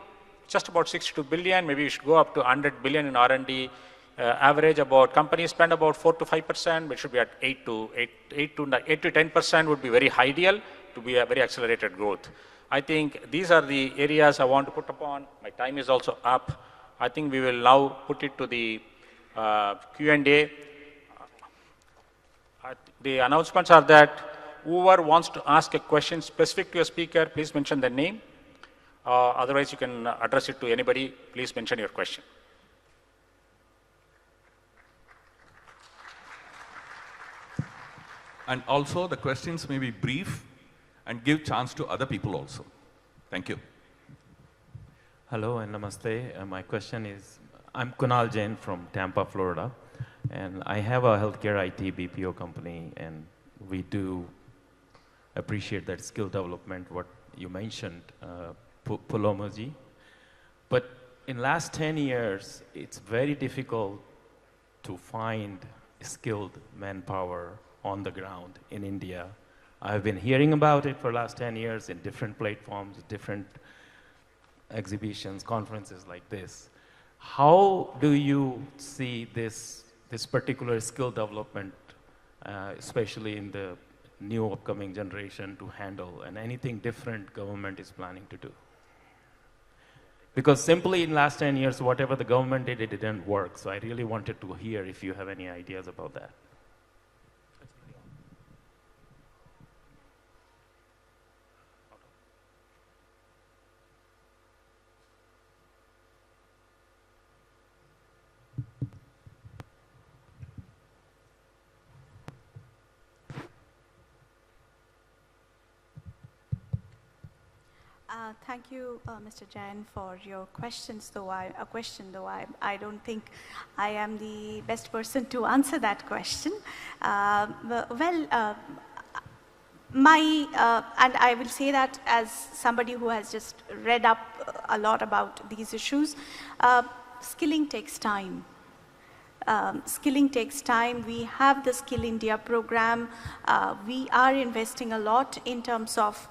just about 62 billion, maybe we should go up to 100 billion in R&D. Average about, companies spend about 4 to 5%, we should be at 8 to 10% would be very ideal to be a very accelerated growth. I think these are the areas I want to put upon. My time is also up. I think we will now put it to the Q&A. The announcements are that whoever wants to ask a question specific to a speaker, please mention their name. Otherwise, you can address it to anybody. Please mention your question. And also, the questions may be brief and give chance to other people also. Thank you. Hello and namaste. My question is, I'm Kunal Jain from Tampa, Florida, and I have a healthcare IT BPO company, and we do appreciate that skill development, what you mentioned, Paulomi. But in last 10 years, it's very difficult to find skilled manpower on the ground in India. I've been hearing about it for the last 10 years in different platforms, different exhibitions, conferences like this. How do you see this particular skill development, especially in the new upcoming generation, to handle, and anything different government is planning to do? Because simply in last 10 years, whatever the government did, it didn't work. So I really wanted to hear if you have any ideas about that. Thank you, Mr. Jain, for your questions. I don't think I am the best person to answer that question. And I will say that as somebody who has just read up a lot about these issues, skilling takes time. Skilling takes time. We have the Skill India program. We are investing a lot in terms of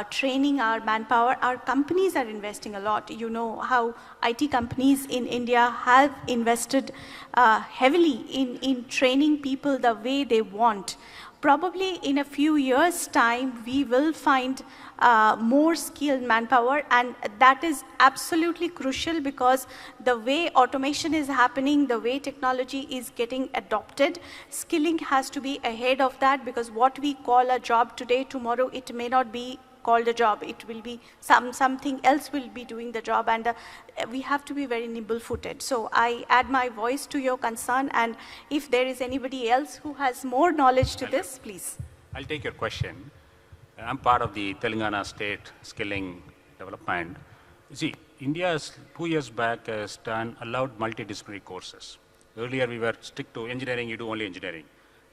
training our manpower. Our companies are investing a lot. You know how IT companies in India have invested heavily in training people the way they want. Probably in a few years' time, we will find more skilled manpower, and that is absolutely crucial because the way automation is happening, the way technology is getting adopted, skilling has to be ahead of that, because what we call a job today, tomorrow it may not be called a job. It will be something else will be doing the job, and we have to be very nimble-footed. So I add my voice to your concern, and if there is anybody else who has more knowledge to this, please. I'll take your question. I'm part of the Telangana State Skilling Development. You see, India 2 years back has allowed multidisciplinary courses. Earlier we were strict to engineering, you do only engineering.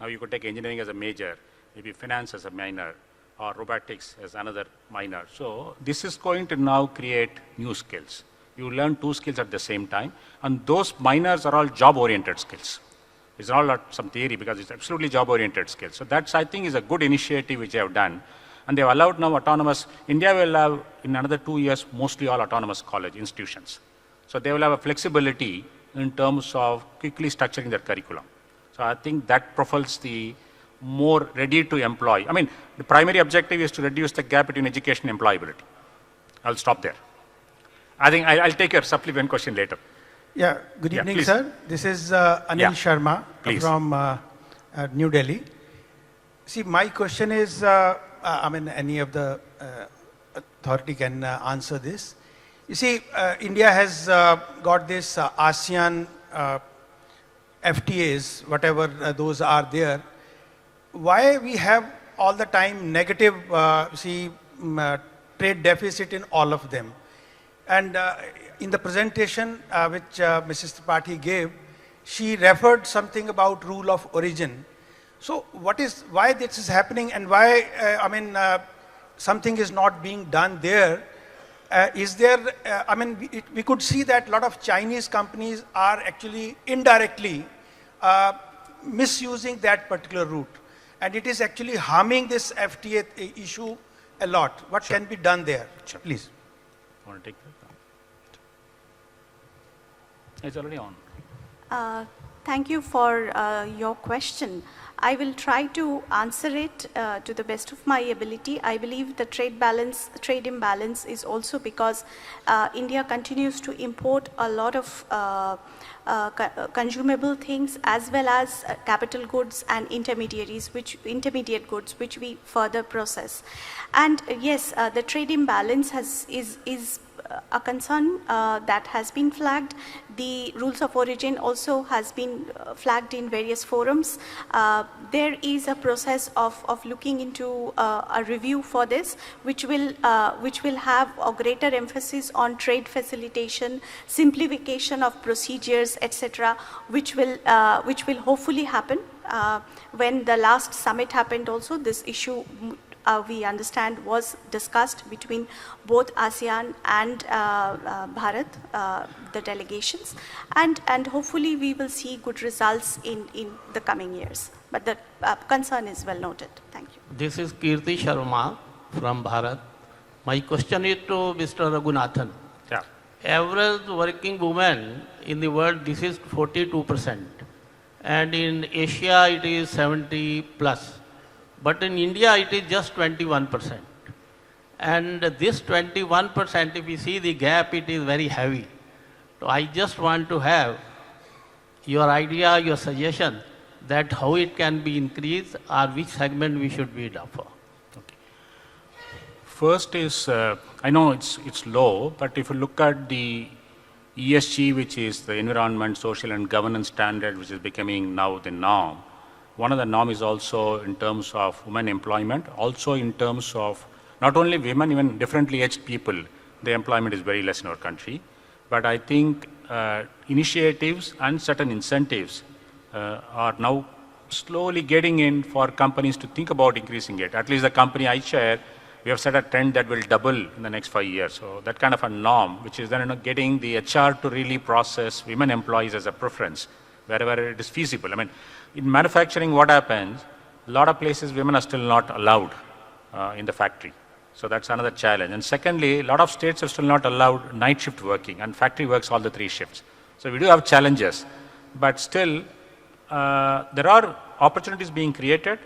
Now you could take engineering as a major, maybe finance as a minor, or robotics as another minor. So this is going to now create new skills. You learn 2 skills at the same time, and those minors are all job-oriented skills. It's not some theory, because it's absolutely job-oriented skills. So that's, I think, is a good initiative which they have done. And they have allowed now autonomous, India will have in another 2 years mostly all autonomous college institutions. So they will have a flexibility in terms of quickly structuring their curriculum. So I think that profiles the more ready to employ. I mean, the primary objective is to reduce the gap between education and employability. I'll stop there. I think I'll take your supplement question later. Yeah, good evening, please. sir. This is Anil Sharma Please. from New Delhi. See, my question is, I mean, any of the authority can answer this. You see, India has got this ASEAN FTAs, whatever those are there. Why we have all the time negative trade deficit in all of them? And in the presentation which Mrs. Tripathi gave, she referred something about rule of origin. So why this is happening, and why, something is not being done there? Is there, we could see that a lot of Chinese companies are actually indirectly misusing that particular route. And it is actually harming this FTA issue a lot. What can be done there? Sure. Please. Want to take that? It's already on. Thank you for your question. I will try to answer it to the best of my ability. I believe the trade imbalance is also because India continues to import a lot of consumable things, as well as capital goods and intermediate goods, which we further process. And yes, the trade imbalance is a concern that has been flagged. The rules of origin also has been flagged in various forums. There is a process of looking into a review for this, which will have a greater emphasis on trade facilitation, simplification of procedures, etc., which will hopefully happen. When the last summit happened also, this issue we understand was discussed between both ASEAN and Bharat, the delegations, and hopefully we will see good results in the coming years. But the concern is well noted. Thank you. This is Kirti Sharma from Bharat. My question is to Mr. Ragunathan. Yeah. Average working woman in the world, this is 42%. And in Asia, it is 70 plus. But in India, it is just 21%. And this 21%, if you see the gap, it is very heavy. So I just want to have your idea, your suggestion, that how it can be increased, or which segment we should be for. Okay. First is, I know it's low, but if you look at the ESG, which is the environment, social and governance standard, which is becoming now the norm, one of the norm is also in terms of women employment, also in terms of not only women, even differently aged people, the employment is very less in our country. But I think initiatives and certain incentives are now slowly getting in for companies to think about increasing it. At least the company I chair, we have set a trend that will double in the next 5 years. So that kind of a norm, which is then getting the HR to really process women employees as a preference, wherever it is feasible. I mean, in manufacturing, what happens, a lot of places women are still not allowed in the factory. So that's another challenge. And secondly, a lot of states have still not allowed night shift working, and factory works all the 3 shifts. So we do have challenges, but still there are opportunities being created.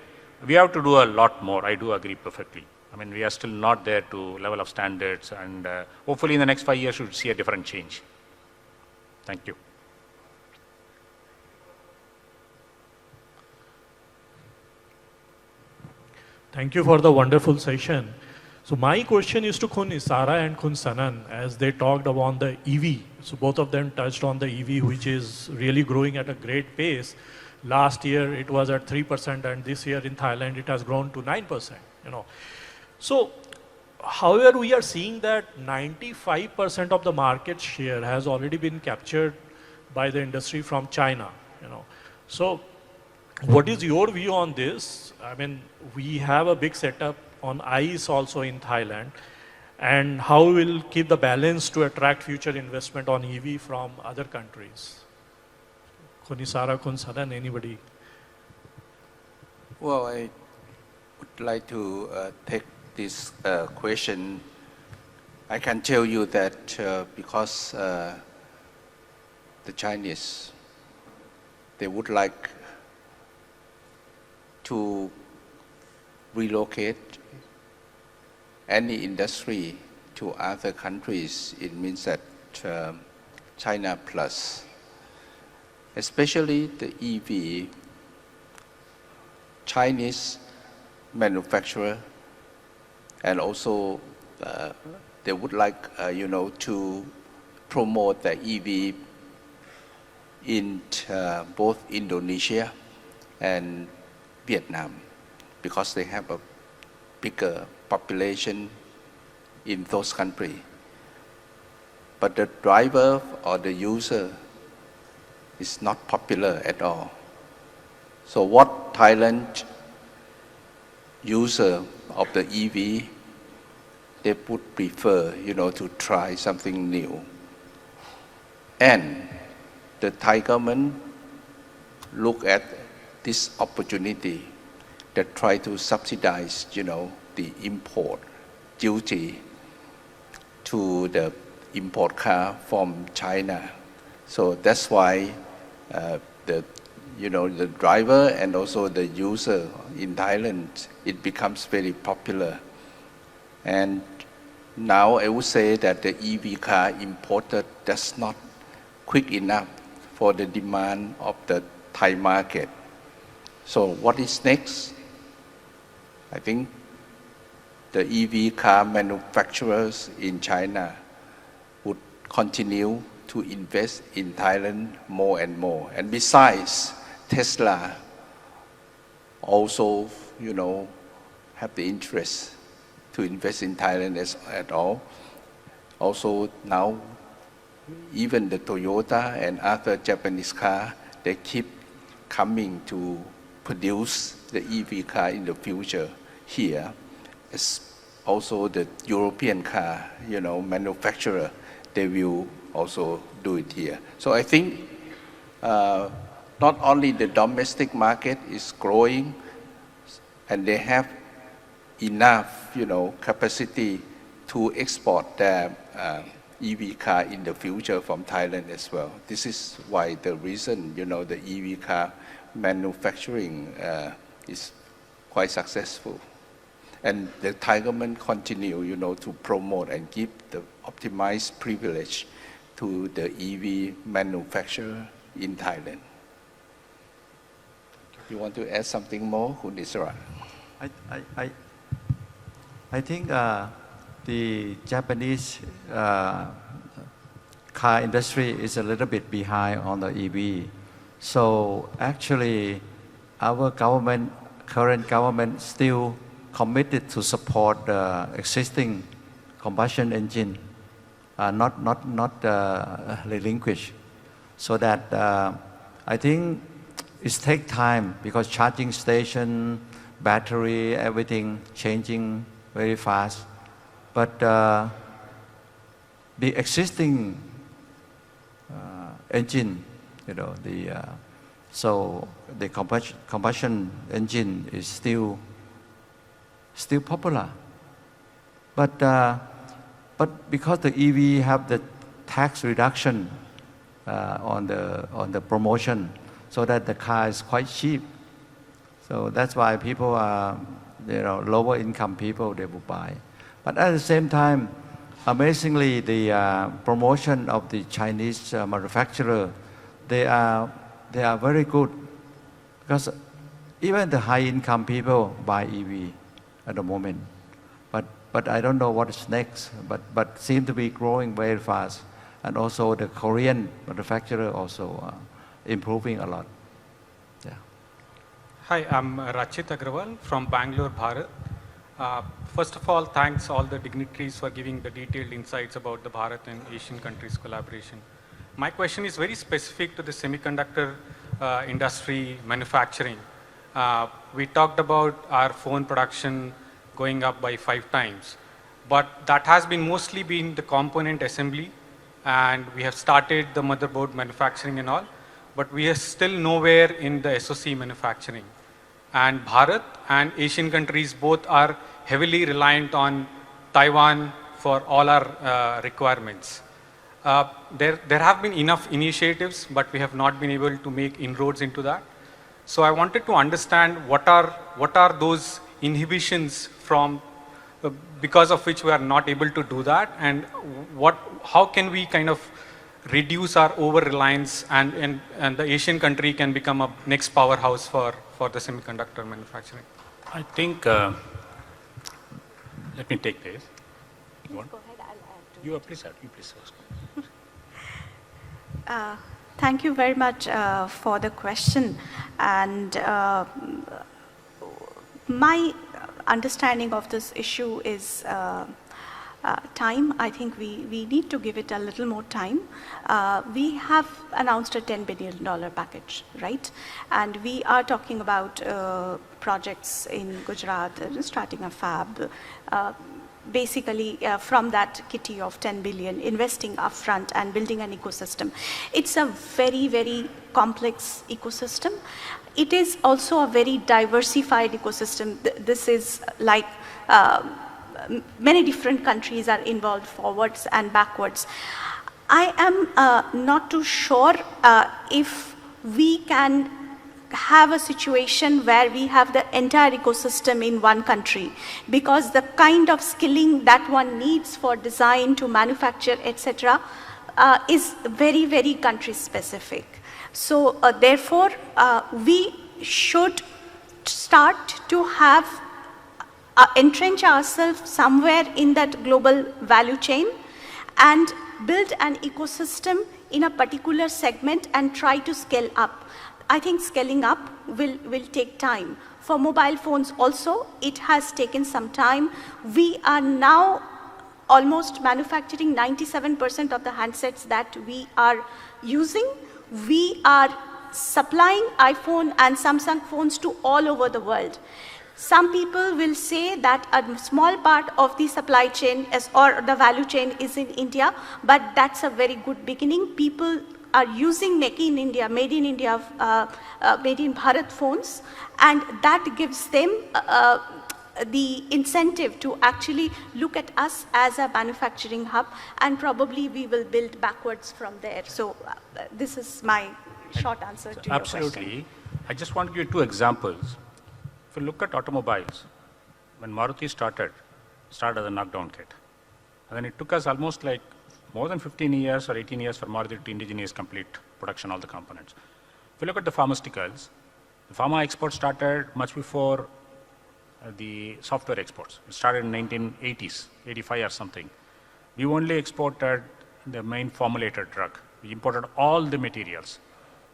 We have to do a lot more. I do agree perfectly. I mean, we are still not there to level of standards, and hopefully in the next 5 years we should see a different change. Thank you. Thank you for the wonderful session. So my question is to Khun Isara and Khun Sanan, as they talked about the EV. So both of them touched on the EV, which is really growing at a great pace. Last year it was at 3%, and this year in Thailand it has grown to 9%. So, however, we are seeing that 95% of the market share has already been captured by the industry from China. So, what is your view on this? I mean, we have a big setup on ICE also in Thailand, and how we will keep the balance to attract future investment on EV from other countries? Khun Isara, Khun Sanan, anybody? Well, I would like to take this question. I can tell you that because the Chinese, they would like to relocate any industry to other countries. It means that China plus, especially the EV, Chinese manufacturer, and also they would like to promote the EV in both Indonesia and Vietnam, because they have a bigger population in those countries. But the driver or the user is not popular at all. So what Thailand user of the EV, they would prefer, to try something new. And the Thai government look at this opportunity that try to subsidize, the import duty to the import car from China. So that's why the driver and also the user in Thailand, it becomes very popular. And now I would say that the EV car imported does not quick enough for the demand of the Thai market. So what is next? I think the EV car manufacturers in China would continue to invest in Thailand more and more. And besides, Tesla also, have the interest to invest in Thailand at all. Also now, even the Toyota and other Japanese car, they keep coming to produce the EV car in the future here. As also the European car, manufacturer, they will also do it here. So I think not only the domestic market is growing, and they have enough, capacity to export their EV car in the future from Thailand as well. This is why the reason, the EV car manufacturing is quite successful. And the Thai government continue, to promote and give the optimized privilege to the EV manufacturer in Thailand. You want to add something more, Khun Isara? I think the Japanese car industry is a little bit behind on the EV. So actually, our government, current government, still committed to support the existing combustion engine, not relinquish. So that I think it takes time, because charging station, battery, everything changing very fast. But the existing engine, so the combustion engine is still popular. But because the EV have the tax reduction on the promotion, so that the car is quite cheap. So that's why people are, lower income people, they will buy. But at the same time, amazingly, the promotion of the Chinese manufacturer, they are very good, because even the high income people buy EV at the moment. But I don't know what is next, but seem to be growing very fast. And also the Korean manufacturer also improving a lot. Yeah. Hi, I'm Rachit Agrawal from Bangalore, Bharat. First of all, thanks all the dignitaries for giving the detailed insights about the Bharat and Asian countries collaboration. My question is very specific to the semiconductor industry manufacturing. We talked about our phone production going up by 5 times, but that has been mostly been the component assembly, and we have started the motherboard manufacturing and all, but we are still nowhere in the SoC manufacturing. And Bharat and Asian countries both are heavily reliant on Taiwan for all our requirements. There have been enough initiatives, but we have not been able to make inroads into that. So I wanted to understand what are those inhibitions from because of which we are not able to do that, and how can we kind of reduce our over-reliance and the Asian country can become a next powerhouse for the semiconductor manufacturing? I think, let me take this. You want? Go ahead, I'll add to You please add, you please ask. Thank you very much for the question. And my understanding of this issue is time. I think we need to give it a little more time. We have announced a $10 billion package, right? And we are talking about projects in Gujarat, starting a fab, basically from that kitty of 10 billion, investing upfront and building an ecosystem. It's a very, very complex ecosystem. It is also a very diversified ecosystem. This is like many different countries are involved forwards and backwards. I am not too sure if we can have a situation where we have the entire ecosystem in one country, because the kind of skilling that one needs for design to manufacture, etc., is very, very country specific. So therefore, we should start to have entrench ourselves somewhere in that global value chain and build an ecosystem in a particular segment and try to scale up. I think scaling up will take time. For mobile phones also, it has taken some time. We are now almost manufacturing 97% of the handsets that we are using. We are supplying iPhone and Samsung phones to all over the world. Some people will say that a small part of the supply chain or the value chain is in India, but that's a very good beginning. People are using Make in India, Made in India, Made in Bharat phones, and that gives them the incentive to actually look at us as a manufacturing hub, and probably we will build backwards from there. So this is my short answer to your question. Absolutely. I just want to give you 2 examples. If you look at automobiles, when Maruti started as a knockdown kit. And then it took us almost like more than 15 years or 18 years for Maruti to indigenize complete production, all the components. If you look at the pharmaceuticals, the pharma exports started much before the software exports. It started in 1980s, 85 or something. We only exported the main formulated drug. We imported all the materials.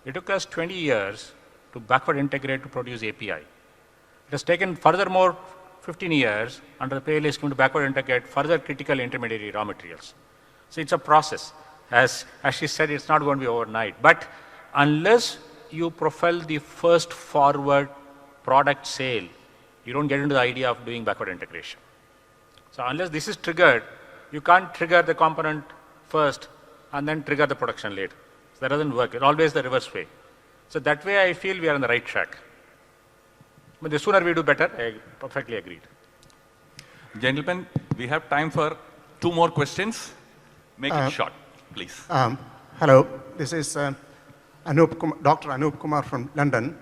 It took us 20 years to backward integrate to produce API. It has taken furthermore 15 years under the PLA scheme to backward integrate further critical intermediary raw materials. So it's a process. As she said, it's not going to be overnight. But unless you profile the first forward product sale, you don't get into the idea of doing backward integration. So unless this is triggered, you can't trigger the component first and then trigger the production later. So that doesn't work. It's always the reverse way. So that way I feel we are on the right track. But the sooner we do better, I perfectly agreed. Gentlemen, we have time for 2 more questions. Make it short, please. Hello, this is Dr. Anup Kumar from London.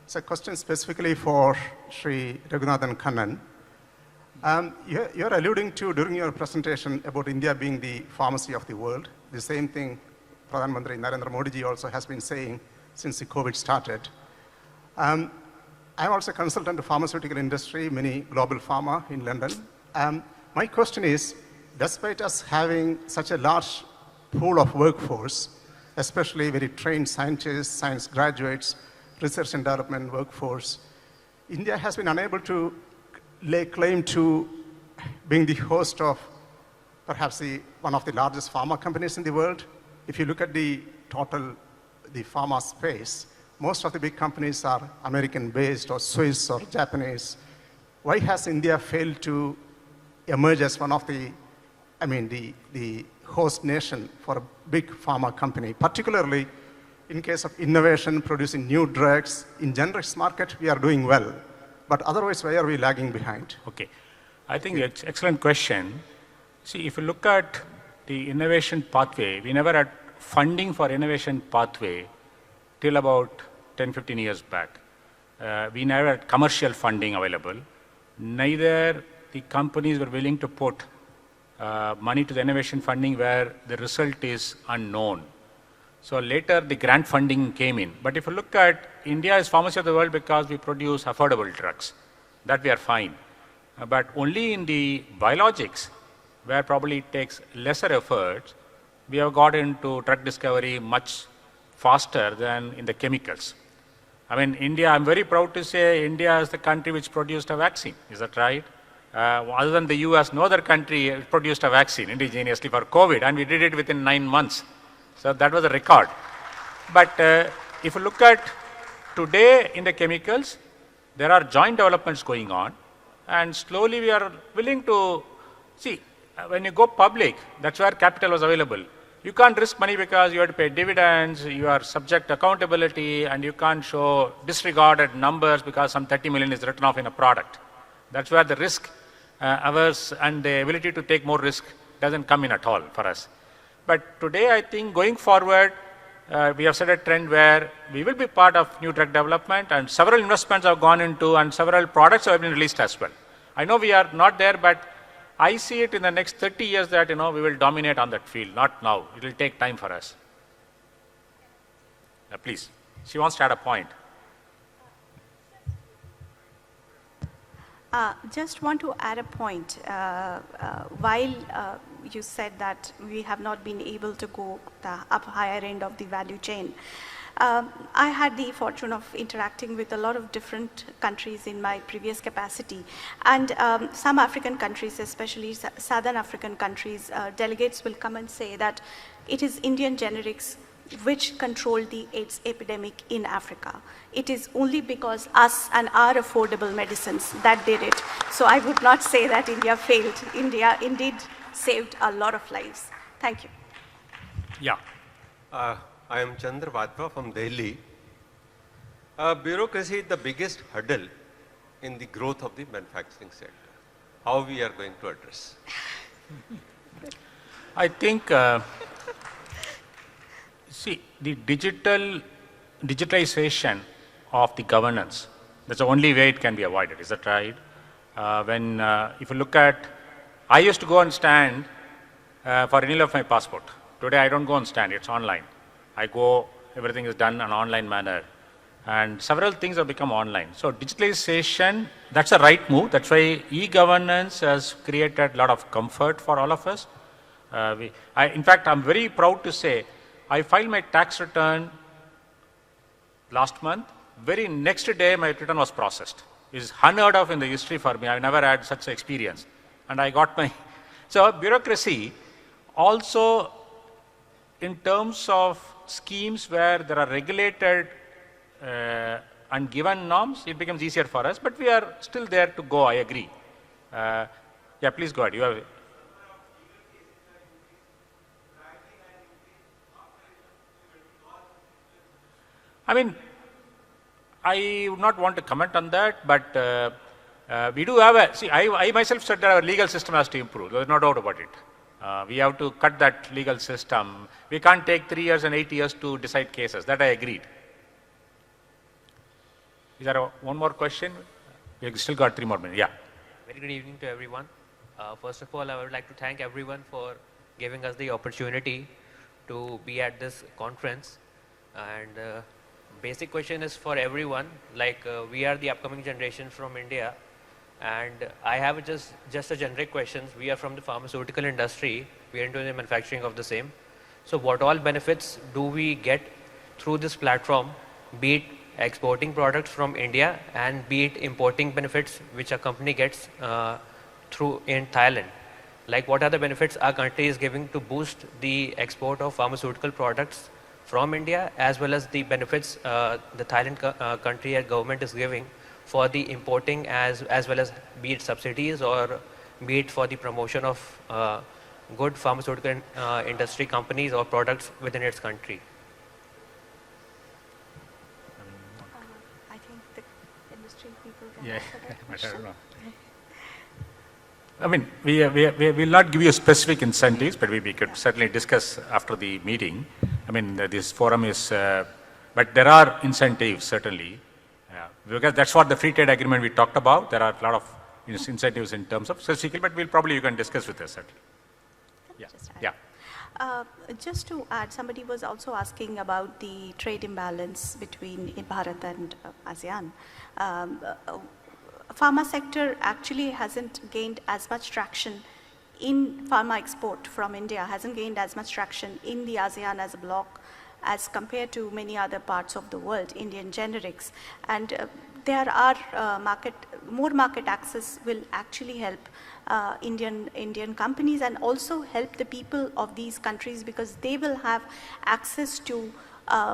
It's a question specifically for Shri Ragunathan Kannan. You're alluding to, during your presentation, about India being the pharmacy of the world. The same thing Pradhan Mantri Narendra Modi ji also has been saying since the COVID started. I'm also a consultant to pharmaceutical industry, many global pharma in London. My question is, despite us having such a large pool of workforce, especially very trained scientists, science graduates, research and development workforce, India has been unable to lay claim to being the host of perhaps one of the largest pharma companies in the world. If you look at the pharma space, most of the big companies are American-based or Swiss or Japanese. Why has India failed to emerge as one of the host nation for a big pharma company, particularly in case of innovation, producing new drugs? In generics market, we are doing well. But otherwise, why are we lagging behind? Okay. I think it's an excellent question. See, if you look at the innovation pathway, we never had funding for innovation pathway till about 10, 15 years back. We never had commercial funding available. Neither the companies were willing to put money to the innovation funding where the result is unknown. So later the grant funding came in. But if you look at India is pharmacy of the world because we produce affordable drugs. That we are fine. But only in the biologics, where probably it takes lesser effort, we have got into drug discovery much faster than in the chemicals. I mean, India, I'm very proud to say India is the country which produced a vaccine. Is that right? Other than the US, no other country produced a vaccine indigenously for COVID, and we did it within 9 months. So that was a record. But if you look at today in the chemicals, there are joint developments going on, and slowly we are willing to see, when you go public, that's where capital was available. You can't risk money because you have to pay dividends, you are subject to accountability, and you can't show disregarded numbers because some 30 million is written off in a product. That's where the risk averse and the ability to take more risk doesn't come in at all for us. But today, I think going forward, we have set a trend where we will be part of new drug development, and several investments have gone into, and several products have been released as well. I know we are not there, but I see it in the next 30 years that we will dominate on that field. Not now. It will take time for us. Please. She wants to add a point. Just want to add a point. While you said that we have not been able to go the higher end of the value chain, I had the fortune of interacting with a lot of different countries in my previous capacity. And some African countries, especially Southern African countries, delegates will come and say that it is Indian generics which controlled the AIDS epidemic in Africa. It is only because us and our affordable medicines that did it. So I would not say that India failed. India indeed saved a lot of lives. Thank you. Yeah. I am Chandra Vadva from Delhi. Bureaucracy is the biggest hurdle in the growth of the manufacturing sector. How we are going to address? I think, see, the digitalization of the governance, that's the only way it can be avoided. Is that right? If you look at, I used to go and stand for renewal of my passport. Today I don't go and stand, it's online. I go, everything is done in an online manner. And several things have become online. So digitalization, that's a right move. That's why e-governance has created a lot of comfort for all of us. In fact, I'm very proud to say, I filed my tax return last month. Very next day, my return was processed. It's unheard of in the history for me. I've never had such experience. And I got my... So bureaucracy also, in terms of schemes where there are regulated and given norms, it becomes easier for us, but we are still there to go, I agree. Yeah, please go ahead. You have... I mean, I would not want to comment on that, but We do have a, see, I myself said that our legal system has to improve. There's no doubt about it. We have to cut that legal system. We can't take 3 years and 8 years to decide cases. That I agreed. Is there one more question? We've still got 3 more minutes. Yeah. Very good evening to everyone. First of all, I would like to thank everyone for giving us the opportunity to be at this conference. And basic question is for everyone, like we are the upcoming generation from India, and I have just a generic questions. We are from the pharmaceutical industry. We are into the manufacturing of the same. So what all benefits do we get through this platform, be it exporting products from India and be it importing benefits which a company gets through in Thailand? Like what are the benefits our country is giving to boost the export of pharmaceutical products from India, as well as the benefits the Thailand country and government is giving for the importing as well as be it subsidies or be it for the promotion of good pharmaceutical industry companies or products within its country? I think the industry people can Yeah, answer that I question. don't know. I mean, we will not give you specific incentives, but we could certainly discuss after the meeting. I mean, this forum is, but there are incentives certainly, because that's what the free trade agreement we talked about. There are a lot of incentives in terms of specifically, but you can discuss with us certainly. Yeah. Yeah. Just to add, somebody was also asking about the trade imbalance between Bharat and ASEAN. Pharma sector actually hasn't gained as much traction in pharma export from India, hasn't gained as much traction in the ASEAN as a bloc as compared to many other parts of the world, Indian generics. And there are more market access will actually help Indian companies and also help the people of these countries, because they will have access to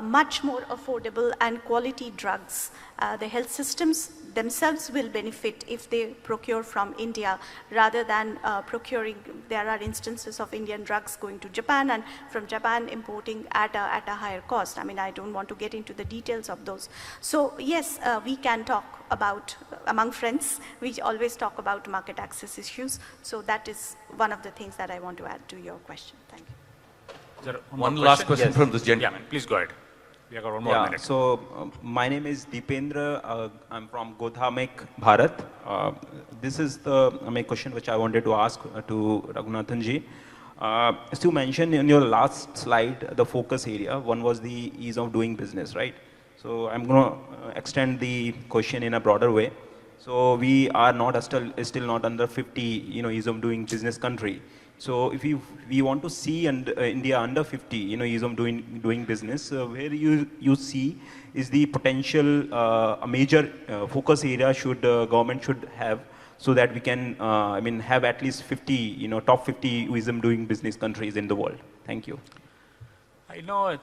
much more affordable and quality drugs. The health systems themselves will benefit if they procure from India rather than procuring. There are instances of Indian drugs going to Japan and from Japan importing at a higher cost. I mean, I don't want to get into the details of those. So yes, we can talk about, among friends, we always talk about market access issues. So that is one of the things that I want to add to your question. Thank you. One last question yes. from this gentleman. Yeah, please go ahead. We have got one more minute. So my name is Deependra. I'm from Godhamek, Bharat. This is my question which I wanted to ask to Ragunathan ji. As you mentioned in your last slide, the focus area, one was the ease of doing business, right? So I'm going to extend the question in a broader way. So we are not still not under 50, ease of doing business country. So if we want to see India under 50, ease of doing business, where you see is the potential a major focus area government should have, so that we can have at least 50, top 50 wisdom doing business countries in the world. Thank you. I know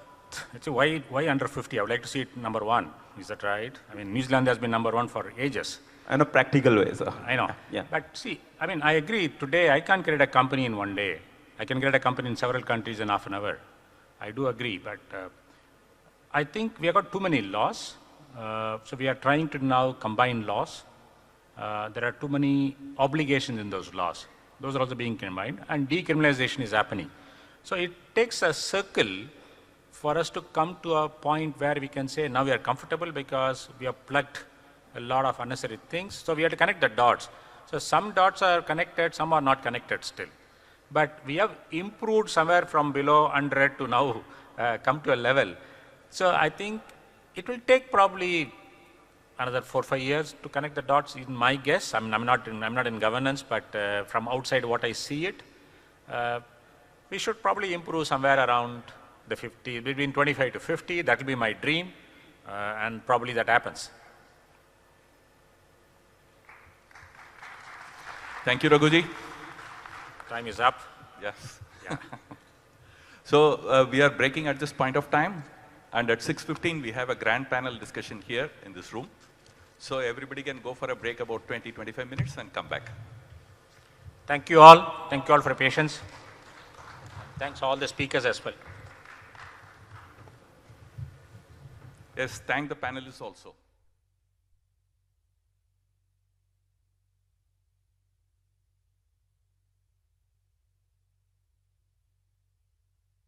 it's a why under 50? I would like to see it number 1. Is that right? I mean, New Zealand has been number 1 for ages. In a practical way, sir. I know. Yeah. But see, I mean, I agree. Today, I can't create a company in one day. I can create a company in several countries in half an hour. I do agree, but I think we have got too many laws. So we are trying to now combine laws. There are too many obligations in those laws. Those are also being combined, and decriminalization is happening. So it takes a circle for us to come to a point where we can say, now we are comfortable because we have plugged a lot of unnecessary things. So we have to connect the dots. So some dots are connected, some are not connected still. But we have improved somewhere from below 100 to now come to a level. So I think it will take probably another 4 or 5 years to connect the dots, in my guess. I mean, I'm not in governance, but from outside what I see it, we should probably improve somewhere around the 50, between 25 to 50. That will be my dream, and probably that happens. Thank you, Raghuji. Time is up. Yes. Yeah. So we are breaking at this point of time, and at 6:15 we have a grand panel discussion here in this room. So everybody can go for a break about 20-25 minutes and come back. Thank you all. Thank you all for your patience. Thanks all the speakers as well. Yes, thank the panelists also.